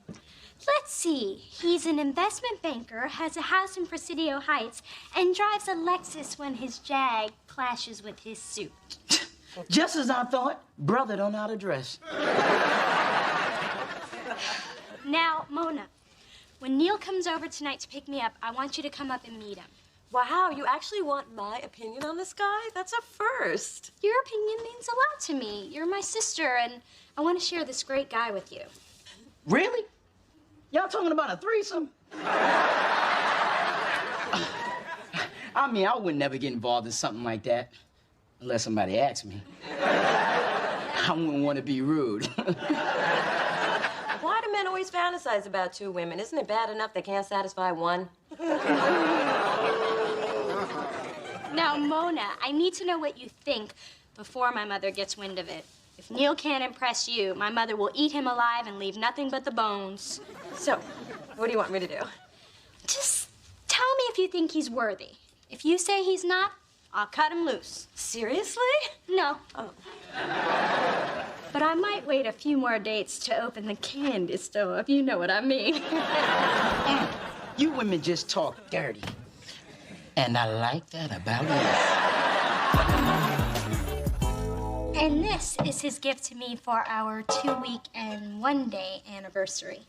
Let's see. He's an investment banker, has a house in Presidio Heights, and drives a Lexus when his Jag clashes with his suit. Just as I thought, brother don't know how to dress. Now, Mona, when Neil comes over tonight to pick me up, I want you to come up and meet him. Wow, you actually want my opinion on this guy? That's a first. Your opinion means a lot to me. You're my sister, and I want to share this great guy with you. Really? Y'all talking about a threesome? I mean, I would never get involved in something like that unless somebody asked me. I wouldn't want to be rude. Why do men always fantasize about two women? Isn't it bad enough they can't satisfy one? Now, Mona, I need to know what you think before my mother gets wind of it. If Neil can't impress you, my mother will eat him alive and leave nothing but the bones. So, what do you want me to do? Just tell me if you think he's worthy. If you say he's not, I'll cut him loose. Seriously? No. Oh. But I might wait a few more dates to open the candy store, if you know what I mean. You women just talk dirty. And I like that about you. And this is his gift to me for our 2-week and 1-day anniversary.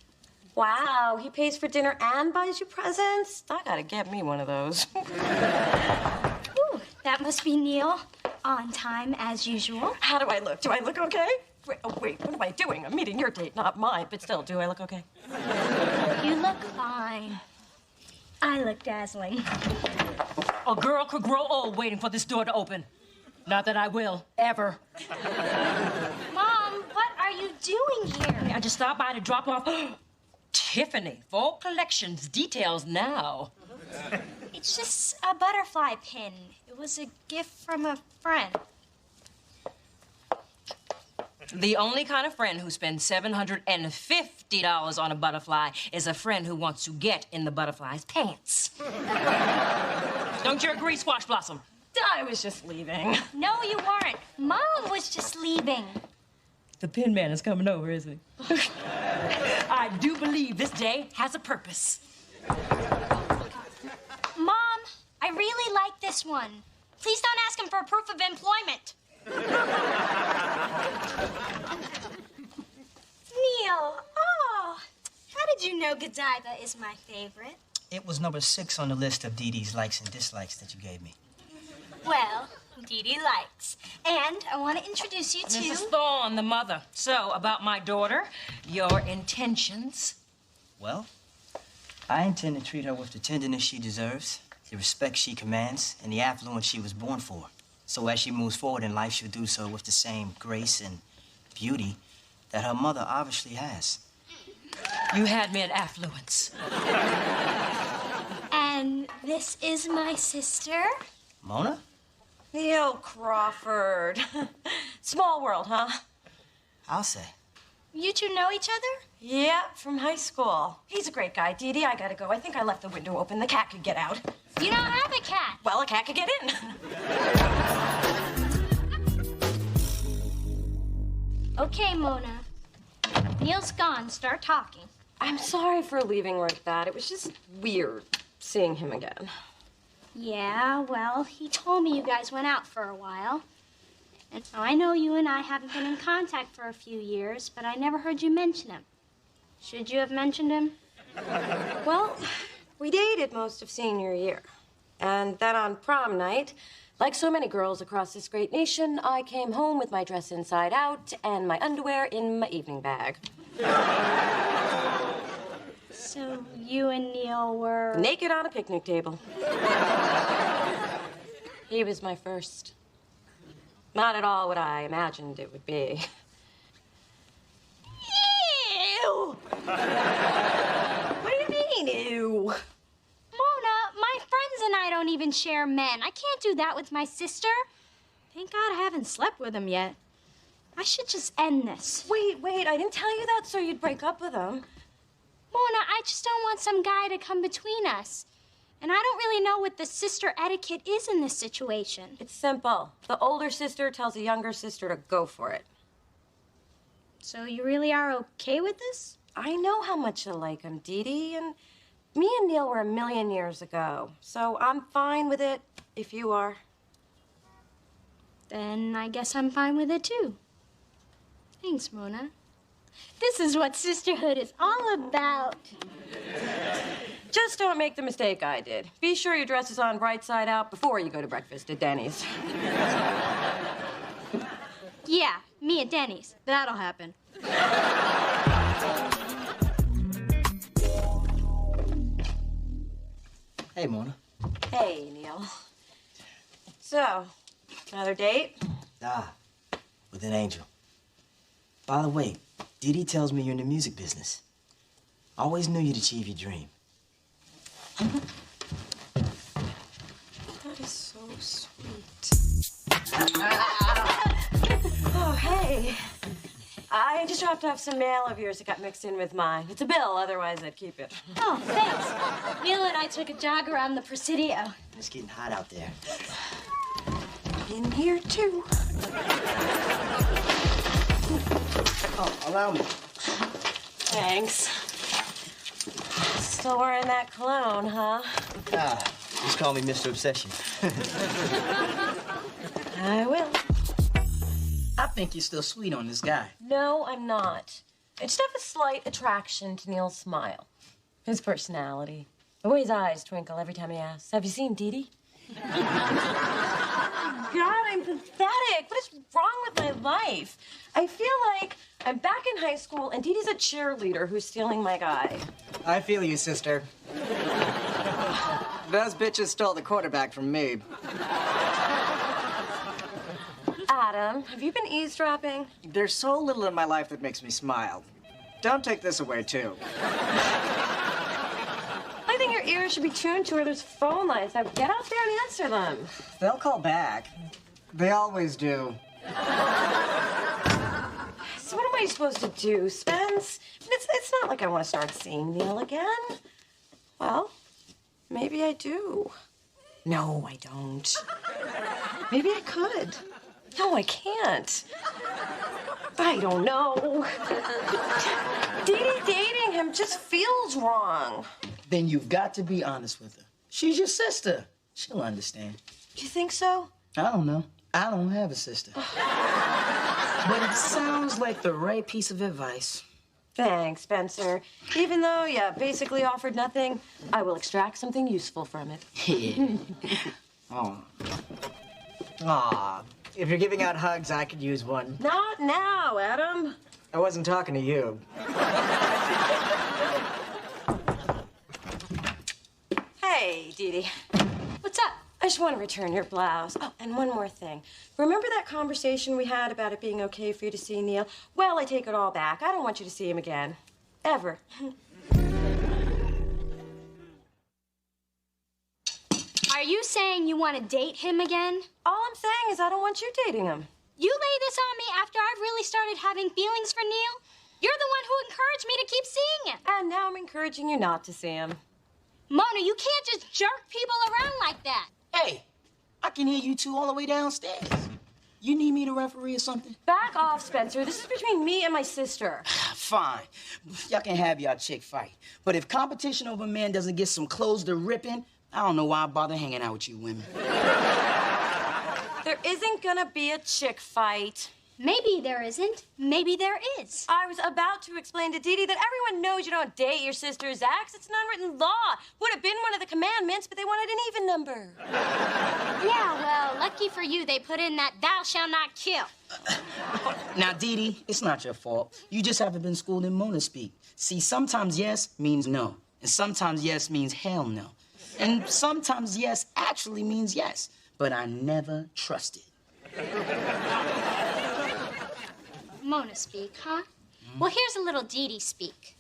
Wow, he pays for dinner and buys you presents? I gotta get me one of those. Ooh, that must be Neil. On time, as usual. How do I look? Do I look okay? Wait, what am I doing? I'm meeting your date, not mine. But still, do I look okay? You look fine. I look dazzling. A girl could grow old waiting for this door to open. Not that I will, ever. Mom, what are you doing here? I just stopped by to drop off Tiffany, Fall Collections, details now. It's just a butterfly pin. It was a gift from a friend. The only kind of friend who spends $750 on a butterfly is a friend who wants to get in the butterfly's pants. Don't you agree, Squash Blossom? I was just leaving. No, you weren't. Mom was just leaving. The pin man is coming over, isn't he? I do believe this day has a purpose. Mom, I really like this one. Please don't ask him for proof of employment. Neil, oh, how did you know Godiva is my favorite? It was number 6 on the list of Dee Dee's likes and dislikes that you gave me. Well, Dee Dee likes. And I want to introduce you to... Mrs. Thorne, the mother. So, about my daughter, your intentions? Well, I intend to treat her with the tenderness she deserves, the respect she commands, and the affluence she was born for. So as she moves forward in life, she'll do so with the same grace and beauty that her mother obviously has. You had me at affluence. And this is my sister. Mona? Neil Crawford. Small world, huh? I'll say. You two know each other? Yeah, from high school. He's a great guy. Dee Dee, I gotta go. I think I left the window open. The cat could get out. You don't have a cat. Well, a cat could get in. Okay, Mona. Neil's gone. Start talking. I'm sorry for leaving like that. It was just weird seeing him again. Yeah, well, he told me you guys went out for a while. And I know you and I haven't been in contact for a few years, but I never heard you mention him. Should you have mentioned him? Well, we dated most of senior year. And then on prom night, like so many girls across this great nation, I came home with my dress inside out and my underwear in my evening bag. So you and Neil were... Naked on a picnic table. He was my first. Not at all what I imagined it would be. Ew! What do you mean, ew? Mona, my friends and I don't even share men. I can't do that with my sister. Thank God I haven't slept with him yet. I should just end this. Wait, I didn't tell you that so you'd break up with him. Mona, I just don't want some guy to come between us. And I don't really know what the sister etiquette is in this situation. It's simple. The older sister tells the younger sister to go for it. So you really are okay with this? I know how much you like him, Dee Dee, and me and Neil were 1,000,000 years ago. So I'm fine with it if you are. Then I guess I'm fine with it too. Thanks, Mona. This is what sisterhood is all about. Just don't make the mistake I did. Be sure your dress is on right side out before you go to breakfast at Denny's. Yeah, me at Denny's. That'll happen. Hey, Mona. Hey, Neil. So, another date? Ah, with an angel. By the way, Dee Dee tells me you're in the music business. Always knew you'd achieve your dream. That is so sweet. Oh, hey. I just dropped off some mail of yours that got mixed in with mine. It's a bill, otherwise I'd keep it. Oh, thanks. Neil and I took a jog around the Presidio. It's getting hot out there. In here, too. Oh, allow me. Thanks. Still wearing that cologne, huh? Ah, just call me Mr. Obsession. I will. I think you're still sweet on this guy. No, I'm not. I just have a slight attraction to Neil's smile. His personality. The way his eyes twinkle every time he asks, "Have you seen Dee Dee?" God, I'm pathetic. What is wrong with my life? I feel like I'm back in high school and Dee Dee's a cheerleader who's stealing my guy. I feel you, sister. Those bitches stole the quarterback from me. Adam, have you been eavesdropping? There's so little in my life that makes me smile. Don't take this away, too. I think your ears should be tuned to where there's phone lines. Now get out there and answer them. They'll call back. They always do. So what am I supposed to do, Spence? It's not like I want to start seeing Neil again. Well, maybe I do. No, I don't. Maybe I could. No, I can't. I don't know. Dee Dee dating him just feels wrong. Then you've got to be honest with her. She's your sister. She'll understand. You think so? I don't know. I don't have a sister. But it sounds like the right piece of advice. Thanks, Spencer. Even though you basically offered nothing, I will extract something useful from it. Yeah. Oh. Aw. If you're giving out hugs, I could use one. Not now, Adam. I wasn't talking to you. Hey, Dee Dee. What's up? I just want to return your blouse. Oh, and one more thing. Remember that conversation we had about it being okay for you to see Neil? Well, I take it all back. I don't want you to see him again. Ever. Are you saying you want to date him again? All I'm saying is I don't want you dating him. You lay this on me after I've really started having feelings for Neil? You're the one who encouraged me to keep seeing him. And now I'm encouraging you not to see him. Mona, you can't just jerk people around like that. Hey, I can hear you two all the way downstairs. You need me to referee or something? Back off, Spencer. This is between me and my sister. Fine. Y'all can have y'all chick fight. But if competition over men doesn't get some clothes to rip in, I don't know why I bother hanging out with you women. There isn't gonna be a chick fight. Maybe there isn't. Maybe there is. I was about to explain to Dee Dee that everyone knows you don't date your sister's ex. It's an unwritten law. Would have been one of the commandments, but they wanted an even number. Yeah, well, lucky for you, they put in that thou shalt not kill. Now, Dee Dee, it's not your fault. You just haven't been schooled in Mona speak. See, sometimes yes means no. And sometimes yes means hell no. And sometimes yes actually means yes. But I never trusted. Mona speak, huh? Well, here's a little Dee Dee speak.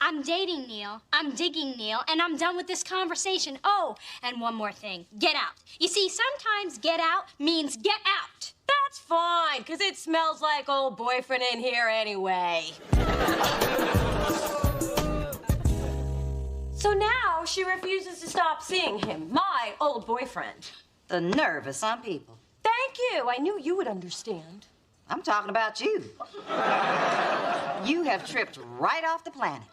I'm dating Neil, I'm digging Neil, and I'm done with this conversation. Oh, and one more thing. Get out. You see, sometimes get out means get out. That's fine, because it smells like old boyfriend in here anyway. So now she refuses to stop seeing him, my old boyfriend. The nerve of some people. Thank you. I knew you would understand. I'm talking about you. You have tripped right off the planet.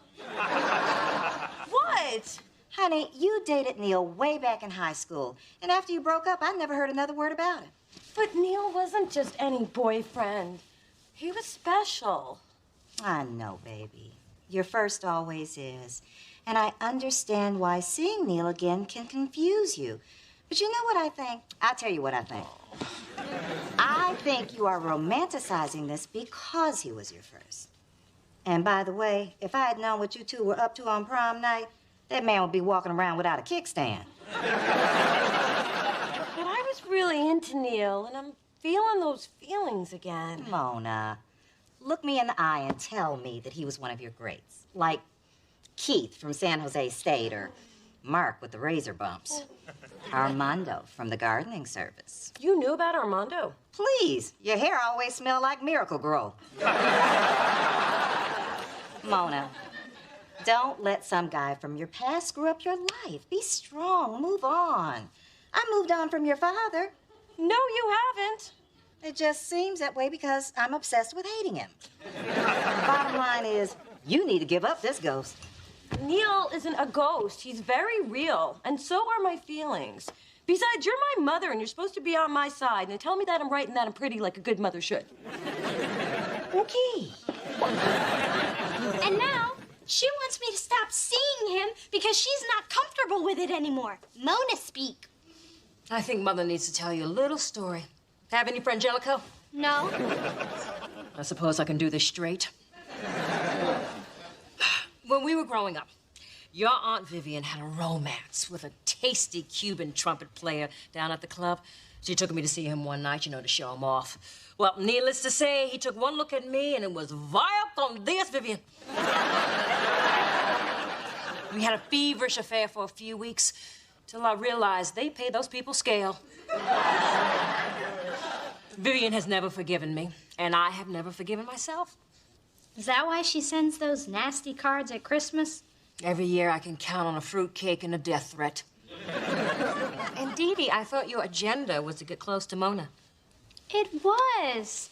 What? Honey, you dated Neil way back in high school. And after you broke up, I never heard another word about it. But Neil wasn't just any boyfriend. He was special. I know, baby. Your first always is. And I understand why seeing Neil again can confuse you. But you know what I think? I'll tell you what I think. I think you are romanticizing this because he was your first. And by the way, if I had known what you two were up to on prom night, that man would be walking around without a kickstand. But I was really into Neil, and I'm feeling those feelings again. Mona, look me in the eye and tell me that he was one of your greats. Like Keith from San Jose State or Mark with the razor bumps. Armando from the gardening service. You knew about Armando? Please, your hair always smelled like Miracle Grow. Mona, don't let some guy from your past screw up your life. Be strong, move on. I moved on from your father. No, you haven't. It just seems that way because I'm obsessed with hating him. Bottom line is, you need to give up this ghost. Neil isn't a ghost. He's very real, and so are my feelings. Besides, you're my mother, and you're supposed to be on my side, and tell me that I'm right and that I'm pretty like a good mother should. Okay. And now, she wants me to stop seeing him because she's not comfortable with it anymore. Mona speak. I think Mother needs to tell you a little story. Have any Frangelico? No. I suppose I can do this straight. When we were growing up, your Aunt Vivian had a romance with a tasty Cuban trumpet player down at the club. She took me to see him one night, to show him off. Well, needless to say, he took one look at me, and it was vaya con Dios, Vivian. We had a feverish affair for a few weeks, till I realized they pay those people scale. Vivian has never forgiven me, and I have never forgiven myself. Is that why she sends those nasty cards at Christmas? Every year I can count on a fruitcake and a death threat. And Dee Dee, I thought your agenda was to get close to Mona. It was.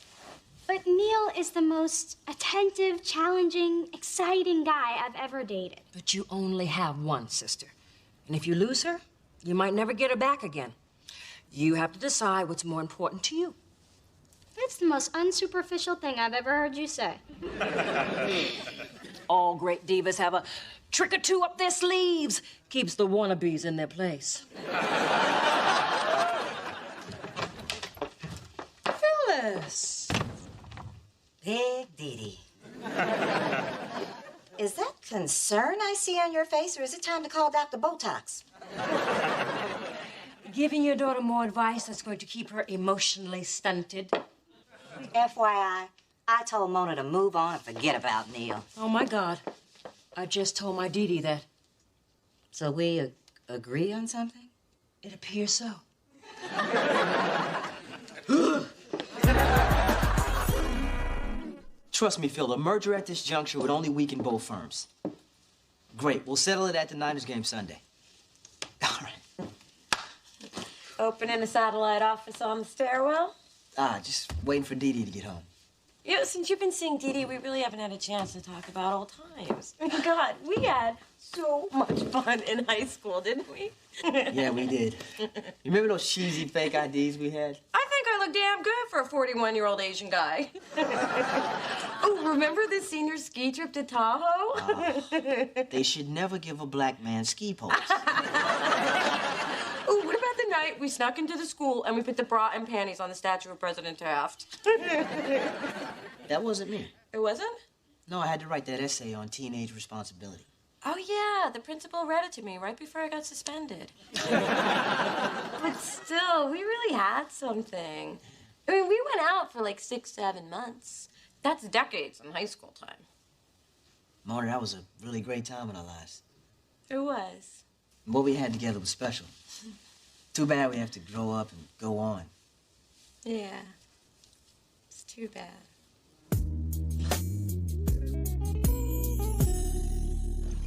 But Neil is the most attentive, challenging, exciting guy I've ever dated. But you only have one sister. And if you lose her, you might never get her back again. You have to decide what's more important to you. That's the most unsuperficial thing I've ever heard you say. All great divas have a trick or two up their sleeves. Keeps the wannabes in their place. Phyllis! Big Dee Dee. Is that concern I see on your face, or is it time to call Dr. Botox? Giving your daughter more advice that's going to keep her emotionally stunted. FYI, I told Mona to move on and forget about Neil. Oh, my God. I just told my Dee Dee that. So we agree on something? It appears so. Trust me, Phil, a merger at this juncture would only weaken both firms. Great, we'll settle it at the Niners game Sunday. All right. Opening a satellite office on the stairwell? Just waiting for Dee Dee to get home. You know, since you've been seeing Dee Dee, we really haven't had a chance to talk about old times. God, we had so much fun in high school, didn't we? Yeah, we did. You remember those cheesy fake IDs we had? I think I look damn good for a 41-year-old Asian guy. Oh, remember the senior ski trip to Tahoe? They should never give a black man ski poles. Oh, what about the night we snuck into the school and we put the bra and panties on the statue of President Taft? That wasn't me. It wasn't? No, I had to write that essay on teenage responsibility. Oh, yeah, the principal read it to me right before I got suspended. But still, we really had something. I mean, we went out for like 6, 7 months. That's decades in high school time. Mona, that was a really great time in our lives. It was. What we had together was special. Too bad we have to grow up and go on. Yeah. It's too bad.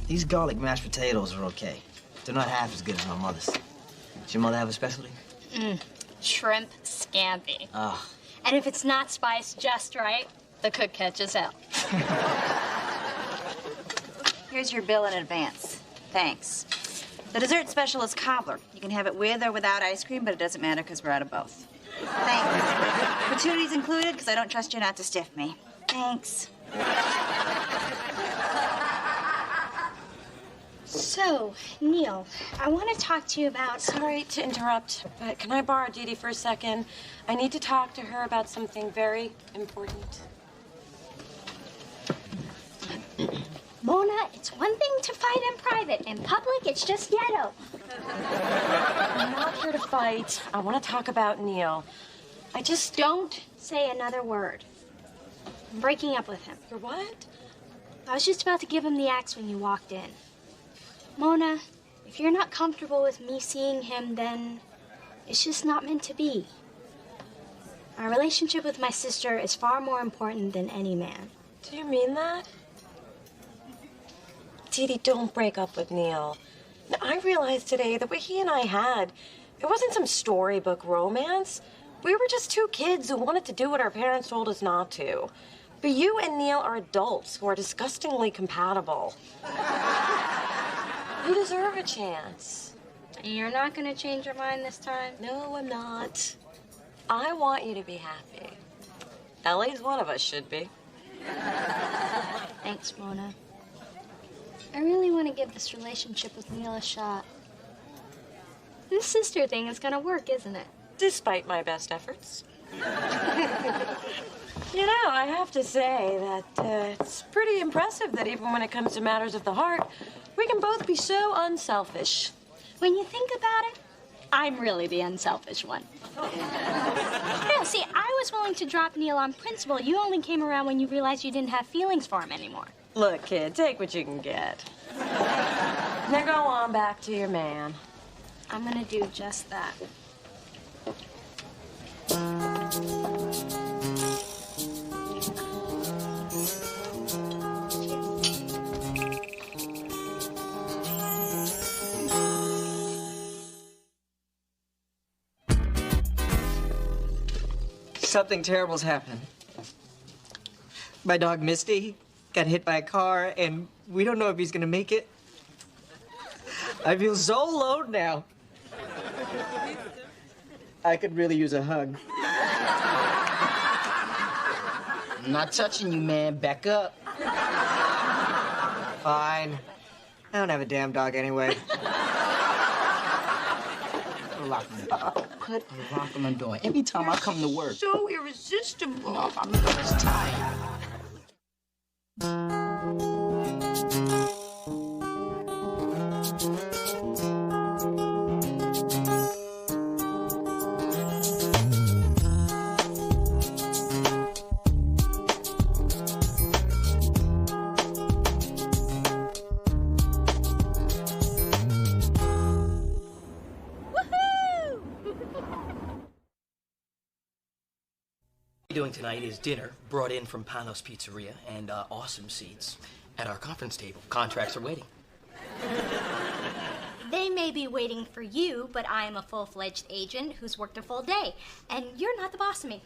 These garlic mashed potatoes are okay. They're not half as good as my mother's. Does your mother have a specialty? Shrimp scampi. Ah. And if it's not spiced just right, the cook catches hell. Here's your bill in advance. Thanks. The dessert special is cobbler. You can have it with or without ice cream, but it doesn't matter because we're out of both. Thanks. Gratuities included because I don't trust you not to stiff me. Thanks. So, Neil, I want to talk to you about... Sorry to interrupt, but can I borrow Dee Dee for a second? I need to talk to her about something very important. Mona, it's one thing to fight in private. In public, it's just ghetto. I'm not here to fight. I want to talk about Neil. I just... Don't say another word. I'm breaking up with him. For what? I was just about to give him the axe when you walked in. Mona, if you're not comfortable with me seeing him, then it's just not meant to be. Our relationship with my sister is far more important than any man. Do you mean that? Dee Dee, don't break up with Neil. Now, I realized today that what he and I had, it wasn't some storybook romance. We were just two kids who wanted to do what our parents told us not to. But you and Neil are adults who are disgustingly compatible. You deserve a chance. You're not going to change your mind this time? No, I'm not. I want you to be happy. At least one of us should be. Thanks, Mona. I really want to give this relationship with Neil a shot. This sister thing is going to work, isn't it? Despite my best efforts. You know, I have to say that it's pretty impressive that even when it comes to matters of the heart, we can both be so unselfish. When you think about it, I'm really the unselfish one. Yeah, see, I was willing to drop Neil on principle. You only came around when you realized you didn't have feelings for him anymore. Look, kid, take what you can get. Now go on back to your man. I'm gonna do just that. Something terrible's happened. My dog Misty got hit by a car, and we don't know if he's gonna make it. I feel so alone now. I could really use a hug. I'm not touching you, man. Back up. Fine. I don't have a damn dog anyway. Lock on the door. Every time I come to work. So irresistible. No, I'm just tired. Doing tonight is dinner brought in from Panos Pizzeria and awesome seats at our conference table. Contracts are waiting. They may be waiting for you, but I am a full-fledged agent who's worked a full day, and you're not the boss of me.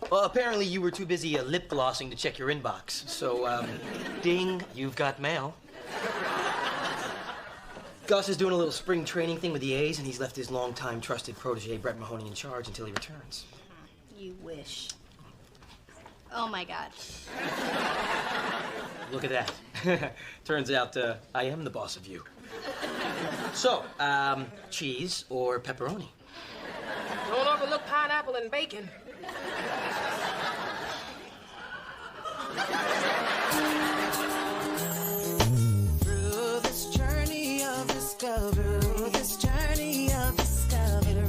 Well, apparently you were too busy lip glossing to check your inbox. So, ding, you've got mail. Gus is doing a little spring training thing with the A's, and he's left his longtime trusted protege, Brett Mahoney, in charge until he returns. You wish. Oh, my God. Look at that. Turns out I am the boss of you. So, cheese or pepperoni? Don't overlook pineapple and bacon. Through this journey of discovery,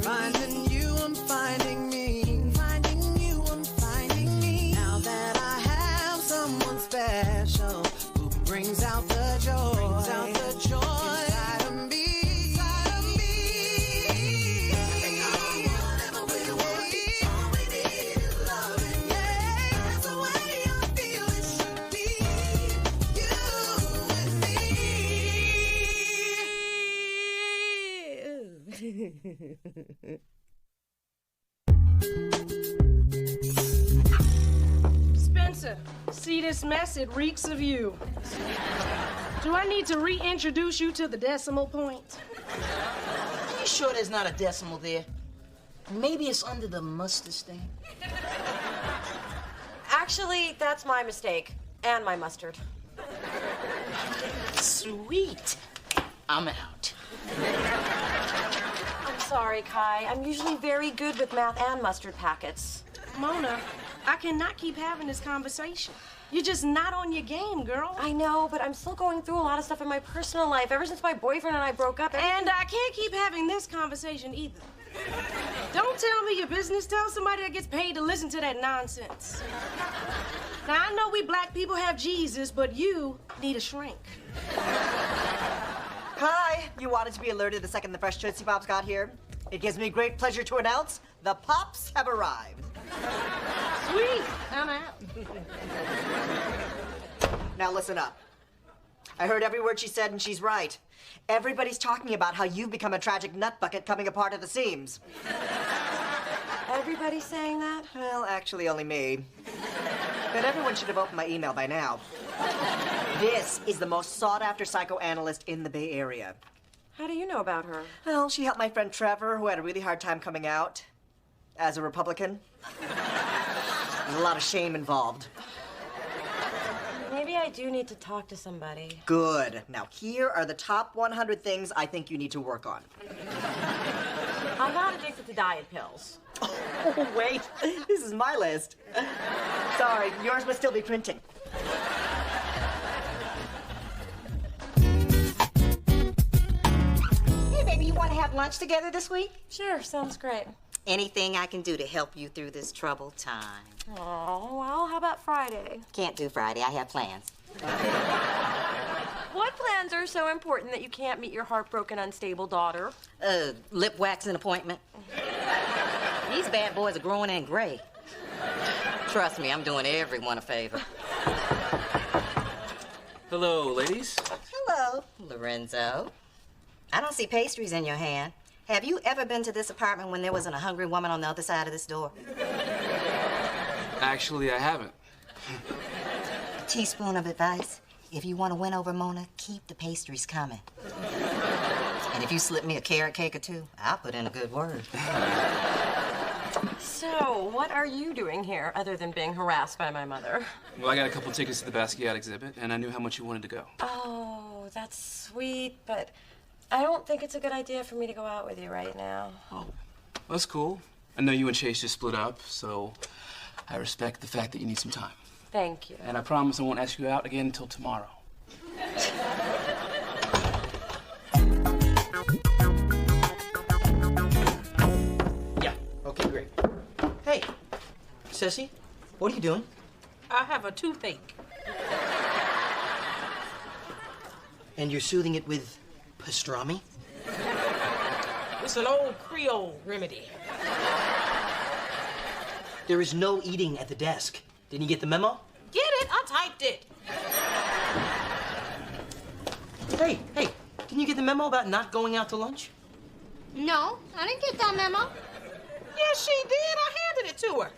finding you, I'm finding me. Finding you, I'm finding me. Now that I have someone special who brings out the joy, inside of me. Whatever we want, all we need is loving. Yeah, that's the way I feel it should be. Spencer, see this mess? It reeks of you. Do I need to reintroduce you to the decimal point? Are you sure there's not a decimal there? Maybe it's under the mustard stain. Actually, that's my mistake. And my mustard. Sweet. I'm out. I'm sorry, Kai. I'm usually very good with math and mustard packets. Mona, I cannot keep having this conversation. You're just not on your game, girl. I know, but I'm still going through a lot of stuff in my personal life. Ever since my boyfriend and I broke up. And I can't keep having this conversation either. Don't tell me your business. Tell somebody that gets paid to listen to that nonsense. Now, I know we black people have Jesus, but you need a shrink. Hi, you wanted to be alerted the second the fresh Tootsie Pops got here? It gives me great pleasure to announce the Pops have arrived. Sweet, I'm out. Now listen up. I heard every word she said, and she's right. Everybody's talking about how you've become a tragic nut bucket coming apart at the seams. Everybody's saying that? Well, actually, only me. But everyone should have opened my email by now. This is the most sought-after psychoanalyst in the Bay Area. How do you know about her? Well, she helped my friend Trevor, who had a really hard time coming out as a Republican. There's a lot of shame involved. Maybe I do need to talk to somebody. Good. Now, here are the top 100 things I think you need to work on. I'm not addicted to diet pills. Oh, wait. This is my list. Sorry, yours must still be printing. Hey, baby, you want to have lunch together this week? Sure, sounds great. Anything I can do to help you through this troubled time. Oh, well, how about Friday? Can't do Friday. I have plans. What plans are so important that you can't meet your heartbroken, unstable daughter? Lip waxing appointment. These bad boys are growing in gray. Trust me, I'm doing everyone a favor. Hello, ladies. Hello, Lorenzo. I don't see pastries in your hand. Have you ever been to this apartment when there wasn't a hungry woman on the other side of this door? Actually, I haven't. A teaspoon of advice. If you want to win over Mona, keep the pastries coming. And if you slip me a carrot cake or two, I'll put in a good word. So, what are you doing here other than being harassed by my mother? Well, I got a couple tickets to the Basquiat exhibit, and I knew how much you wanted to go. Oh, that's sweet, but I don't think it's a good idea for me to go out with you right now. Oh, that's cool. I know you and Chase just split up, so I respect the fact that you need some time. Thank you. And I promise I won't ask you out again until tomorrow. Yeah, okay, great. Hey, Sissy, what are you doing? I have a toothache. And you're soothing it with pastrami? It's an old Creole remedy. There is no eating at the desk. Didn't you get the memo? Get it? I typed it. Hey, didn't you get the memo about not going out to lunch? No, I didn't get that memo. Yes, she did. I handed it to her.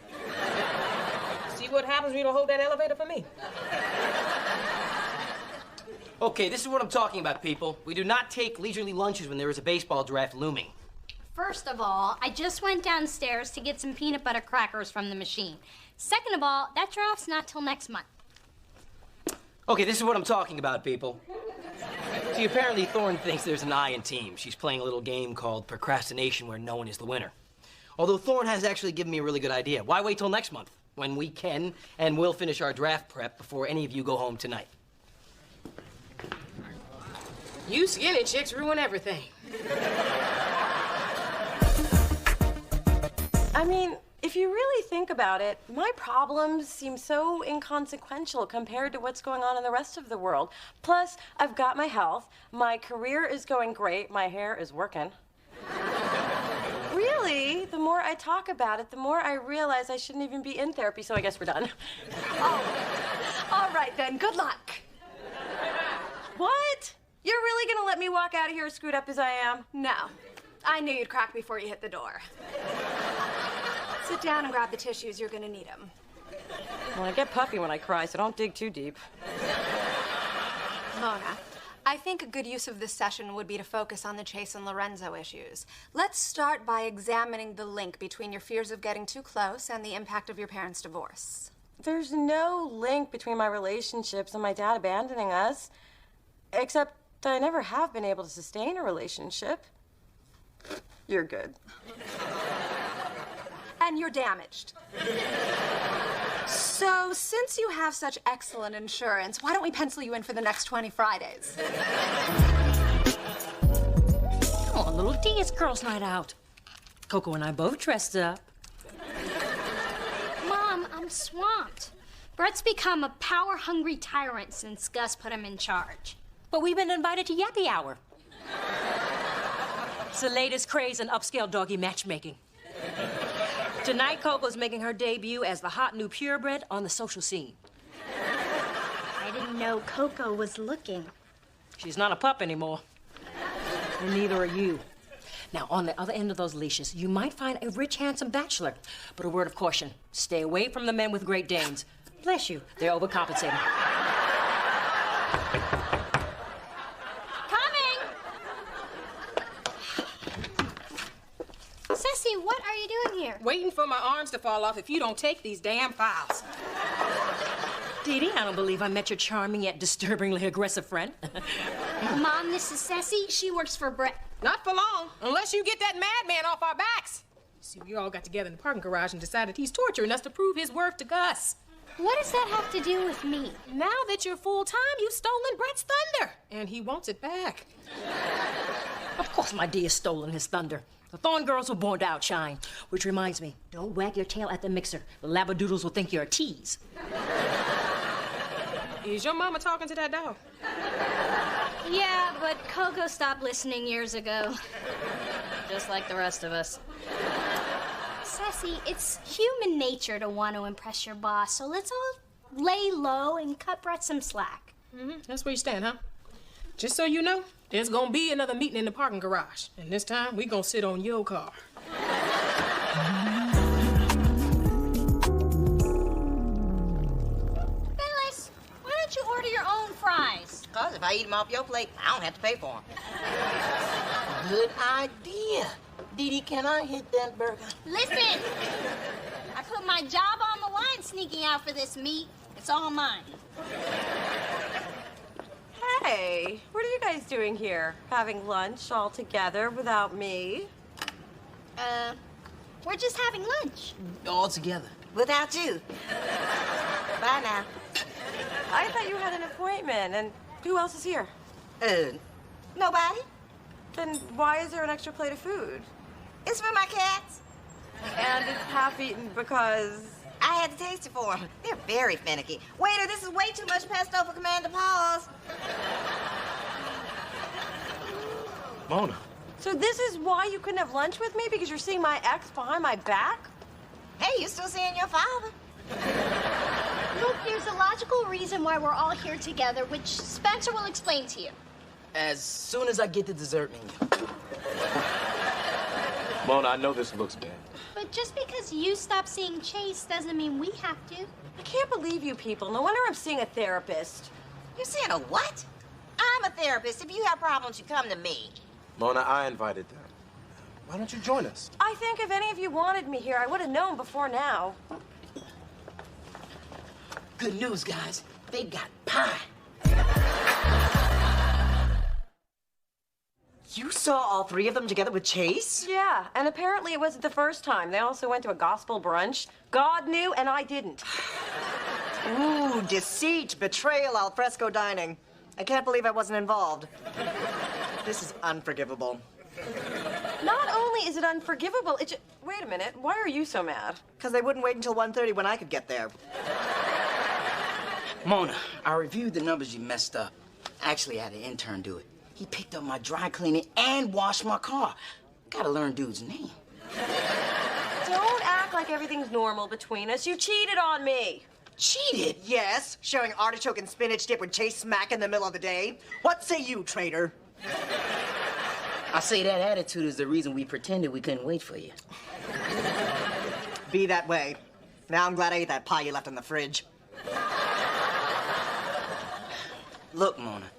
what happens when you don't hold that elevator for me. Okay, this is what I'm talking about, people. We do not take leisurely lunches when there is a baseball draft looming. First of all, I just went downstairs to get some peanut butter crackers from the machine. Second of all, that draft's not till next month. Okay, this is what I'm talking about, people. See, apparently Thorne thinks there's an I in team. She's playing a little game called procrastination where no one is the winner. Although Thorne has actually given me a really good idea. Why wait till next month when we can and will finish our draft prep before any of you go home tonight? You skinny chicks ruin everything. I mean, if you really think about it, my problems seem so inconsequential compared to what's going on in the rest of the world. Plus, I've got my health, my career is going great, my hair is working. Really, the more I talk about it, the more I realize I shouldn't even be in therapy, so I guess we're done. Oh, all right then, good luck. What? You're really gonna let me walk out of here as screwed up as I am? No. I knew you'd crack before you hit the door. Sit down and grab the tissues. You're gonna need them. Well, I get puffy when I cry, so don't dig too deep. Mona, I think a good use of this session would be to focus on the Chase and Lorenzo issues. Let's start by examining the link between your fears of getting too close and the impact of your parents' divorce. There's no link between my relationships and my dad abandoning us, except that I never have been able to sustain a relationship. You're good. And you're damaged. So, since you have such excellent insurance, why don't we pencil you in for the next 20 Fridays? Oh, little D, it's girls' night out. Coco and I both dressed up. Mom, I'm swamped. Brett's become a power-hungry tyrant since Gus put him in charge. But we've been invited to Yappy Hour. It's the latest craze in upscale doggy matchmaking. Tonight, Coco's making her debut as the hot new purebred on the social scene. I didn't know Coco was looking. She's not a pup anymore. And neither are you. Now, on the other end of those leashes, you might find a rich, handsome bachelor. But a word of caution, stay away from the men with Great Danes. Bless you, they're overcompensating. Ceci, what are you doing here? Waiting for my arms to fall off if you don't take these damn files. Dee Dee, I don't believe I met your charming yet disturbingly aggressive friend. Mom, this is Ceci. She works for Brett. Not for long, unless you get that madman off our backs. See, we all got together in the parking garage and decided he's torturing us to prove his worth to Gus. What does that have to do with me? Now that you're full-time, you've stolen Brett's thunder, and he wants it back. Of course my dear stolen his thunder. The Thorne girls were born to outshine. Which reminds me, don't wag your tail at the mixer. The labradoodles will think you're a tease. Is your mama talking to that dog? Yeah, but Coco stopped listening years ago. Just like the rest of us. Ceci, it's human nature to want to impress your boss, so let's all lay low and cut Brett some slack. Mm-hmm. That's where you stand, huh? Just so you know, there's gonna be another meeting in the parking garage. And this time, we gonna sit on your car. Phyllis, why don't you order your own fries? Because if I eat them off your plate, I don't have to pay for them. Good idea. Dee Dee, can I hit that burger? Listen! I put my job on the line sneaking out for this meat. It's all mine. Hey, what are you guys doing here? Having lunch all together without me? We're just having lunch. All together. Without you. Bye now. I thought you had an appointment, and who else is here? Nobody. Then why is there an extra plate of food? It's for my cats. And it's half-eaten because... I had to taste it for them. They're very finicky. Waiter, this is way too much pesto for Commander Paws. Mona. So this is why you couldn't have lunch with me? Because you're seeing my ex behind my back? Hey, you still seeing your father? Look, there's a logical reason why we're all here together, which Spencer will explain to you. As soon as I get the dessert menu. Mona, I know this looks bad. But just because you stop seeing Chase doesn't mean we have to. I can't believe you people. No wonder I'm seeing a therapist. You're seeing a what? I'm a therapist. If you have problems, you come to me. Mona, I invited them. Why don't you join us? I think if any of you wanted me here, I would have known before now. Good news, guys. They got pie. You saw all three of them together with Chase? Yeah, and apparently it wasn't the first time. They also went to a gospel brunch. God knew, and I didn't. Ooh, deceit, betrayal, al fresco dining. I can't believe I wasn't involved. This is unforgivable. Not only is it unforgivable, it's just... Wait a minute, why are you so mad? Because they wouldn't wait until 1:30 when I could get there. Mona, I reviewed the numbers you messed up. Actually, I had an intern do it. He picked up my dry cleaning and washed my car. Gotta learn dude's name. Don't act like everything's normal between us. You cheated on me. Cheated? Yes. Sharing artichoke and spinach dip with Chase smack in the middle of the day. What say you, traitor? I say that attitude is the reason we pretended we couldn't wait for you. Be that way. Now I'm glad I ate that pie you left in the fridge. Look, Mona,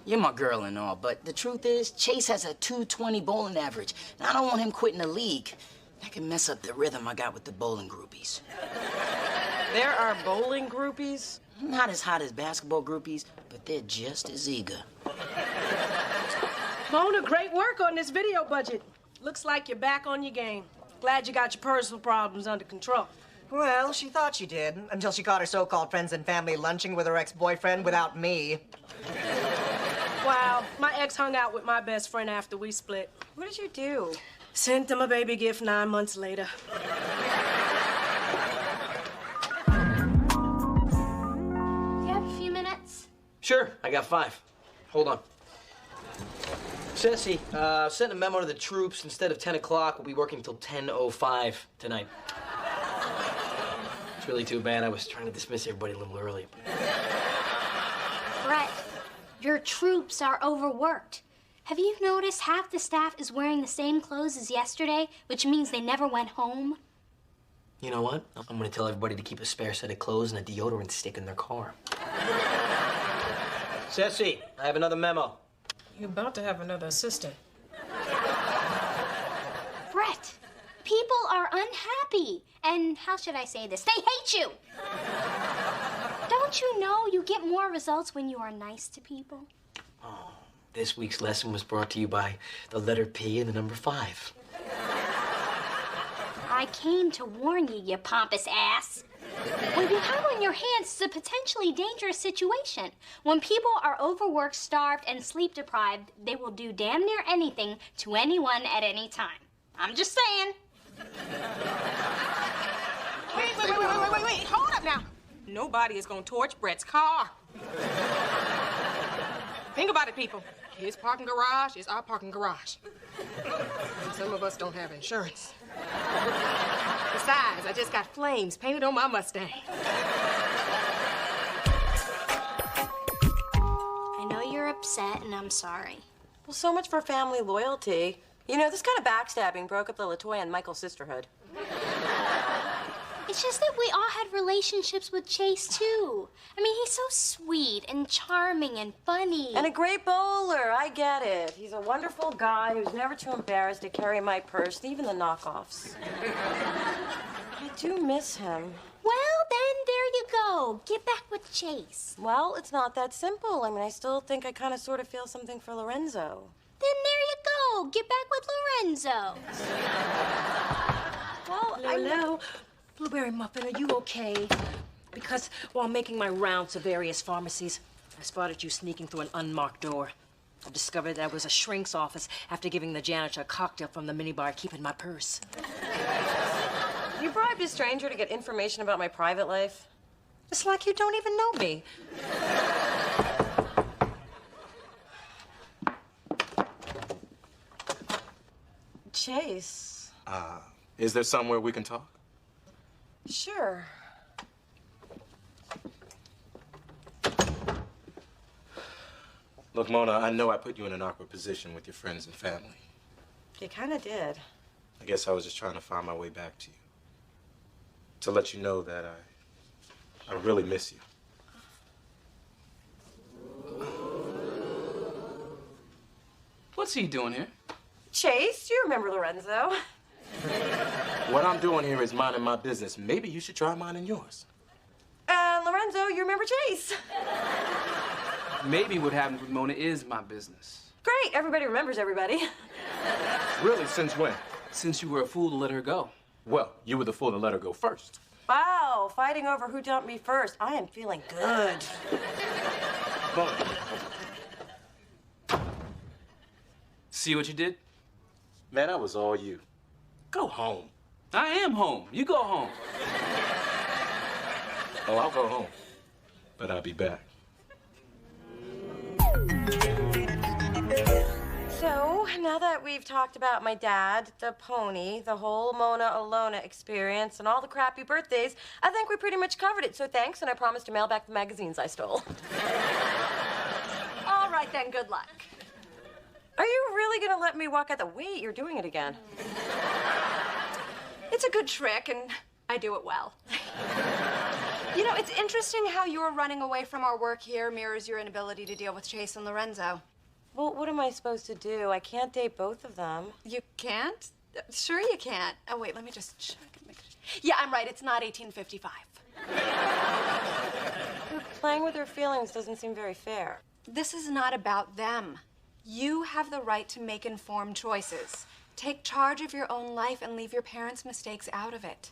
you're my girl and all, but the truth is, Chase has a 220 bowling average, and I don't want him quitting the league. That can mess up the rhythm I got with the bowling groupies. There are bowling groupies? Not as hot as basketball groupies, but they're just as eager. Mona, great work on this video budget. Looks like you're back on your game. Glad you got your personal problems under control. Well, she thought she did, until she caught her so-called friends and family lunching with her ex-boyfriend without me. Wow, my ex hung out with my best friend after we split. What did you do? Sent him a baby gift 9 months later. You have a few minutes? Sure, I got 5. Hold on. Ceci, sent a memo to the troops. Instead of 10 o'clock, we'll be working till 10:05 tonight. It's really too bad. I was trying to dismiss everybody a little early. Brett, your troops are overworked. Have you noticed half the staff is wearing the same clothes as yesterday, which means they never went home? You know what? I'm gonna tell everybody to keep a spare set of clothes and a deodorant stick in their car. Ceci, I have another memo. You're about to have another assistant. Brett, people are unhappy. And how should I say this? They hate you. Don't you know you get more results when you are nice to people? Oh, this week's lesson was brought to you by the letter P and the number 5. I came to warn you, you pompous ass. When you have on your hands, it's a potentially dangerous situation. When people are overworked, starved, and sleep deprived, they will do damn near anything to anyone at any time. I'm just saying. Wait. Hold up now. Nobody is going to torch Brett's car. Think about it, people. His parking garage is our parking garage. And some of us don't have insurance. Besides, I just got flames painted on my Mustang. I know you're upset, and I'm sorry. Well, so much for family loyalty. You know, this kind of backstabbing broke up the LaToya and Michael sisterhood. It's just that we all had relationships with Chase, too. I mean, he's so sweet and charming and funny. And a great bowler, I get it. He's a wonderful guy who's never too embarrassed to carry my purse, even the knockoffs. I do miss him. Well, then, there you go. Get back with Chase. Well, it's not that simple. I mean, I still think I kind of sort of feel something for Lorenzo. Then there you go. Get back with Lorenzo. Well, Hello. Blueberry Muffin, are you okay? Because while making my rounds of various pharmacies, I spotted you sneaking through an unmarked door. I discovered that was a shrink's office after giving the janitor a cocktail from the minibar, keeping my purse. You bribed a stranger to get information about my private life? It's like you don't even know me. Chase. Is there somewhere we can talk? Sure. Look, Mona, I know I put you in an awkward position with your friends and family. You kind of did. I guess I was just trying to find my way back to you. To let you know that I really miss you. What's he doing here? Chase, do you remember Lorenzo? What I'm doing here is minding my business. Maybe you should try minding yours. Lorenzo, you remember Chase? Maybe what happened with Mona is my business. Great, everybody remembers everybody. Really, since when? Since you were a fool to let her go. Well, you were the fool to let her go first. Wow, fighting over who dumped me first. I am feeling good. See what you did? Man, that was all you. Go home. I am home. You go home. Oh, I'll go home. But I'll be back. So, now that we've talked about my dad, the pony, the whole Mona Alona experience, and all the crappy birthdays, I think we pretty much covered it. So thanks, and I promise to mail back the magazines I stole. All right, then, good luck. Are you really gonna let me walk out the... Wait, you're doing it again. It's a good trick, and I do it well. You know, it's interesting how your running away from our work here mirrors your inability to deal with Chase and Lorenzo. Well, what am I supposed to do? I can't date both of them. You can't? Sure you can't. Oh, wait, let me just check. Yeah, I'm right. It's not 1855. Playing with their feelings doesn't seem very fair. This is not about them. You have the right to make informed choices. Take charge of your own life and leave your parents' mistakes out of it.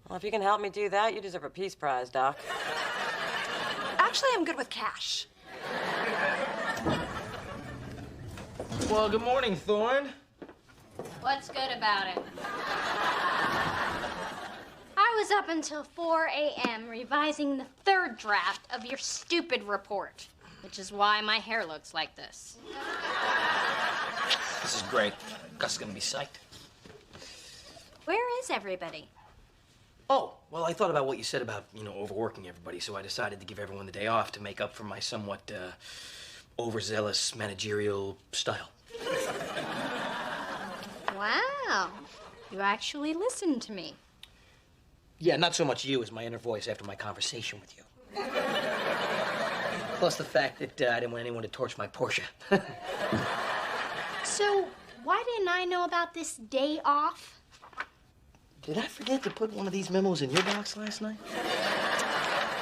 Well, if you can help me do that, you deserve a Peace Prize, Doc. Actually, I'm good with cash. Well, good morning, Thorne. What's good about it? I was up until 4 a.m. revising the third draft of your stupid report, which is why my hair looks like this. This is great. Gus is gonna be psyched. Where is everybody? Oh, well, I thought about what you said about, overworking everybody, so I decided to give everyone the day off to make up for my somewhat, overzealous managerial style. Wow. You actually listened to me. Yeah, not so much you as my inner voice after my conversation with you. Plus the fact that I didn't want anyone to torch my Porsche. So, why didn't I know about this day off? Did I forget to put one of these memos in your box last night?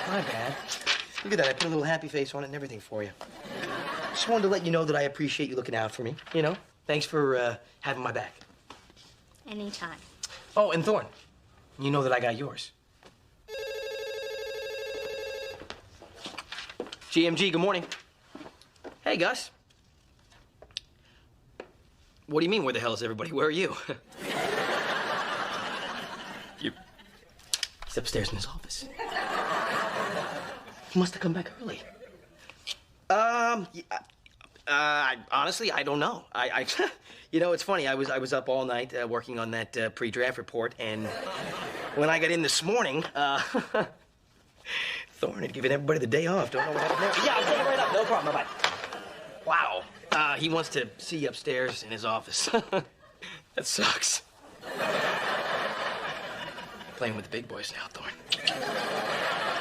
My bad. Look at that. I put a little happy face on it and everything for you. Just wanted to let you know that I appreciate you looking out for me, Thanks for having my back. Anytime. Oh, and Thorne, you know that I got yours. GMG, good morning. Hey, Gus. What do you mean, where the hell is everybody? Where are you? He's upstairs in his office. He must have come back early. Honestly, I don't know. It's funny. I was up all night working on that pre-draft report, and when I got in this morning, Thorne had given everybody the day off. Don't know what happened there. Yeah, I'll take it right up. No problem. Bye-bye. Wow. He wants to see you upstairs in his office. That sucks. Playing with the big boys now, Thorne.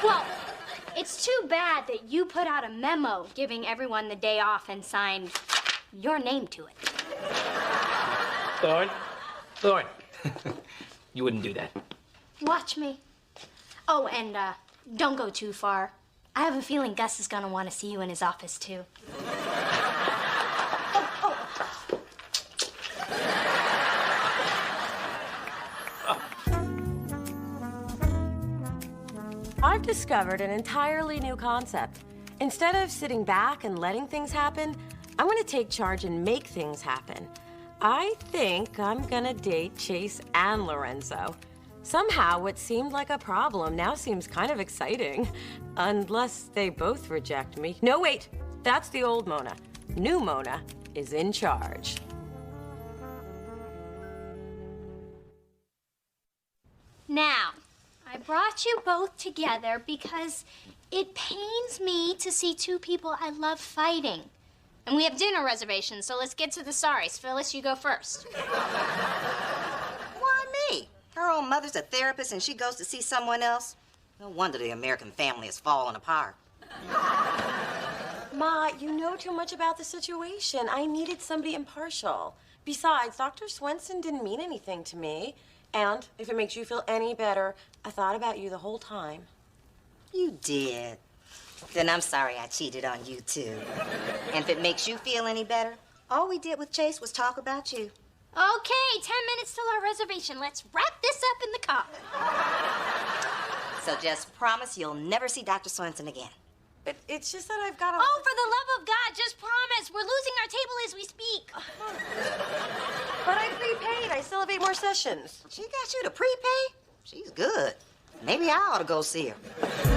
Well, it's too bad that you put out a memo giving everyone the day off and signed your name to it. Thorne. You wouldn't do that. Watch me. Oh, and don't go too far. I have a feeling Gus is gonna want to see you in his office, too. I've discovered an entirely new concept. Instead of sitting back and letting things happen, I'm gonna take charge and make things happen. I think I'm gonna date Chase and Lorenzo. Somehow, what seemed like a problem now seems kind of exciting. Unless they both reject me. No, wait, that's the old Mona. New Mona is in charge. Now, I brought you both together because it pains me to see two people I love fighting. And we have dinner reservations, so let's get to the sorries. Phyllis, you go first. Why me? Her own mother's a therapist and she goes to see someone else. No wonder the American family is falling apart. Ma, you know too much about the situation. I needed somebody impartial. Besides, Dr. Swenson didn't mean anything to me. And if it makes you feel any better, I thought about you the whole time. You did. Then I'm sorry I cheated on you, too. And if it makes you feel any better, all we did with Chase was talk about you. Okay, 10 minutes till our reservation. Let's wrap this up in the car. So just promise you'll never see Dr. Swenson again. But it's just that I've got to... Oh, for the love of God, just promise. We're losing our table as we speak. But I prepaid. I still have 8 more sessions. She got you to prepay? She's good. Maybe I ought to go see her.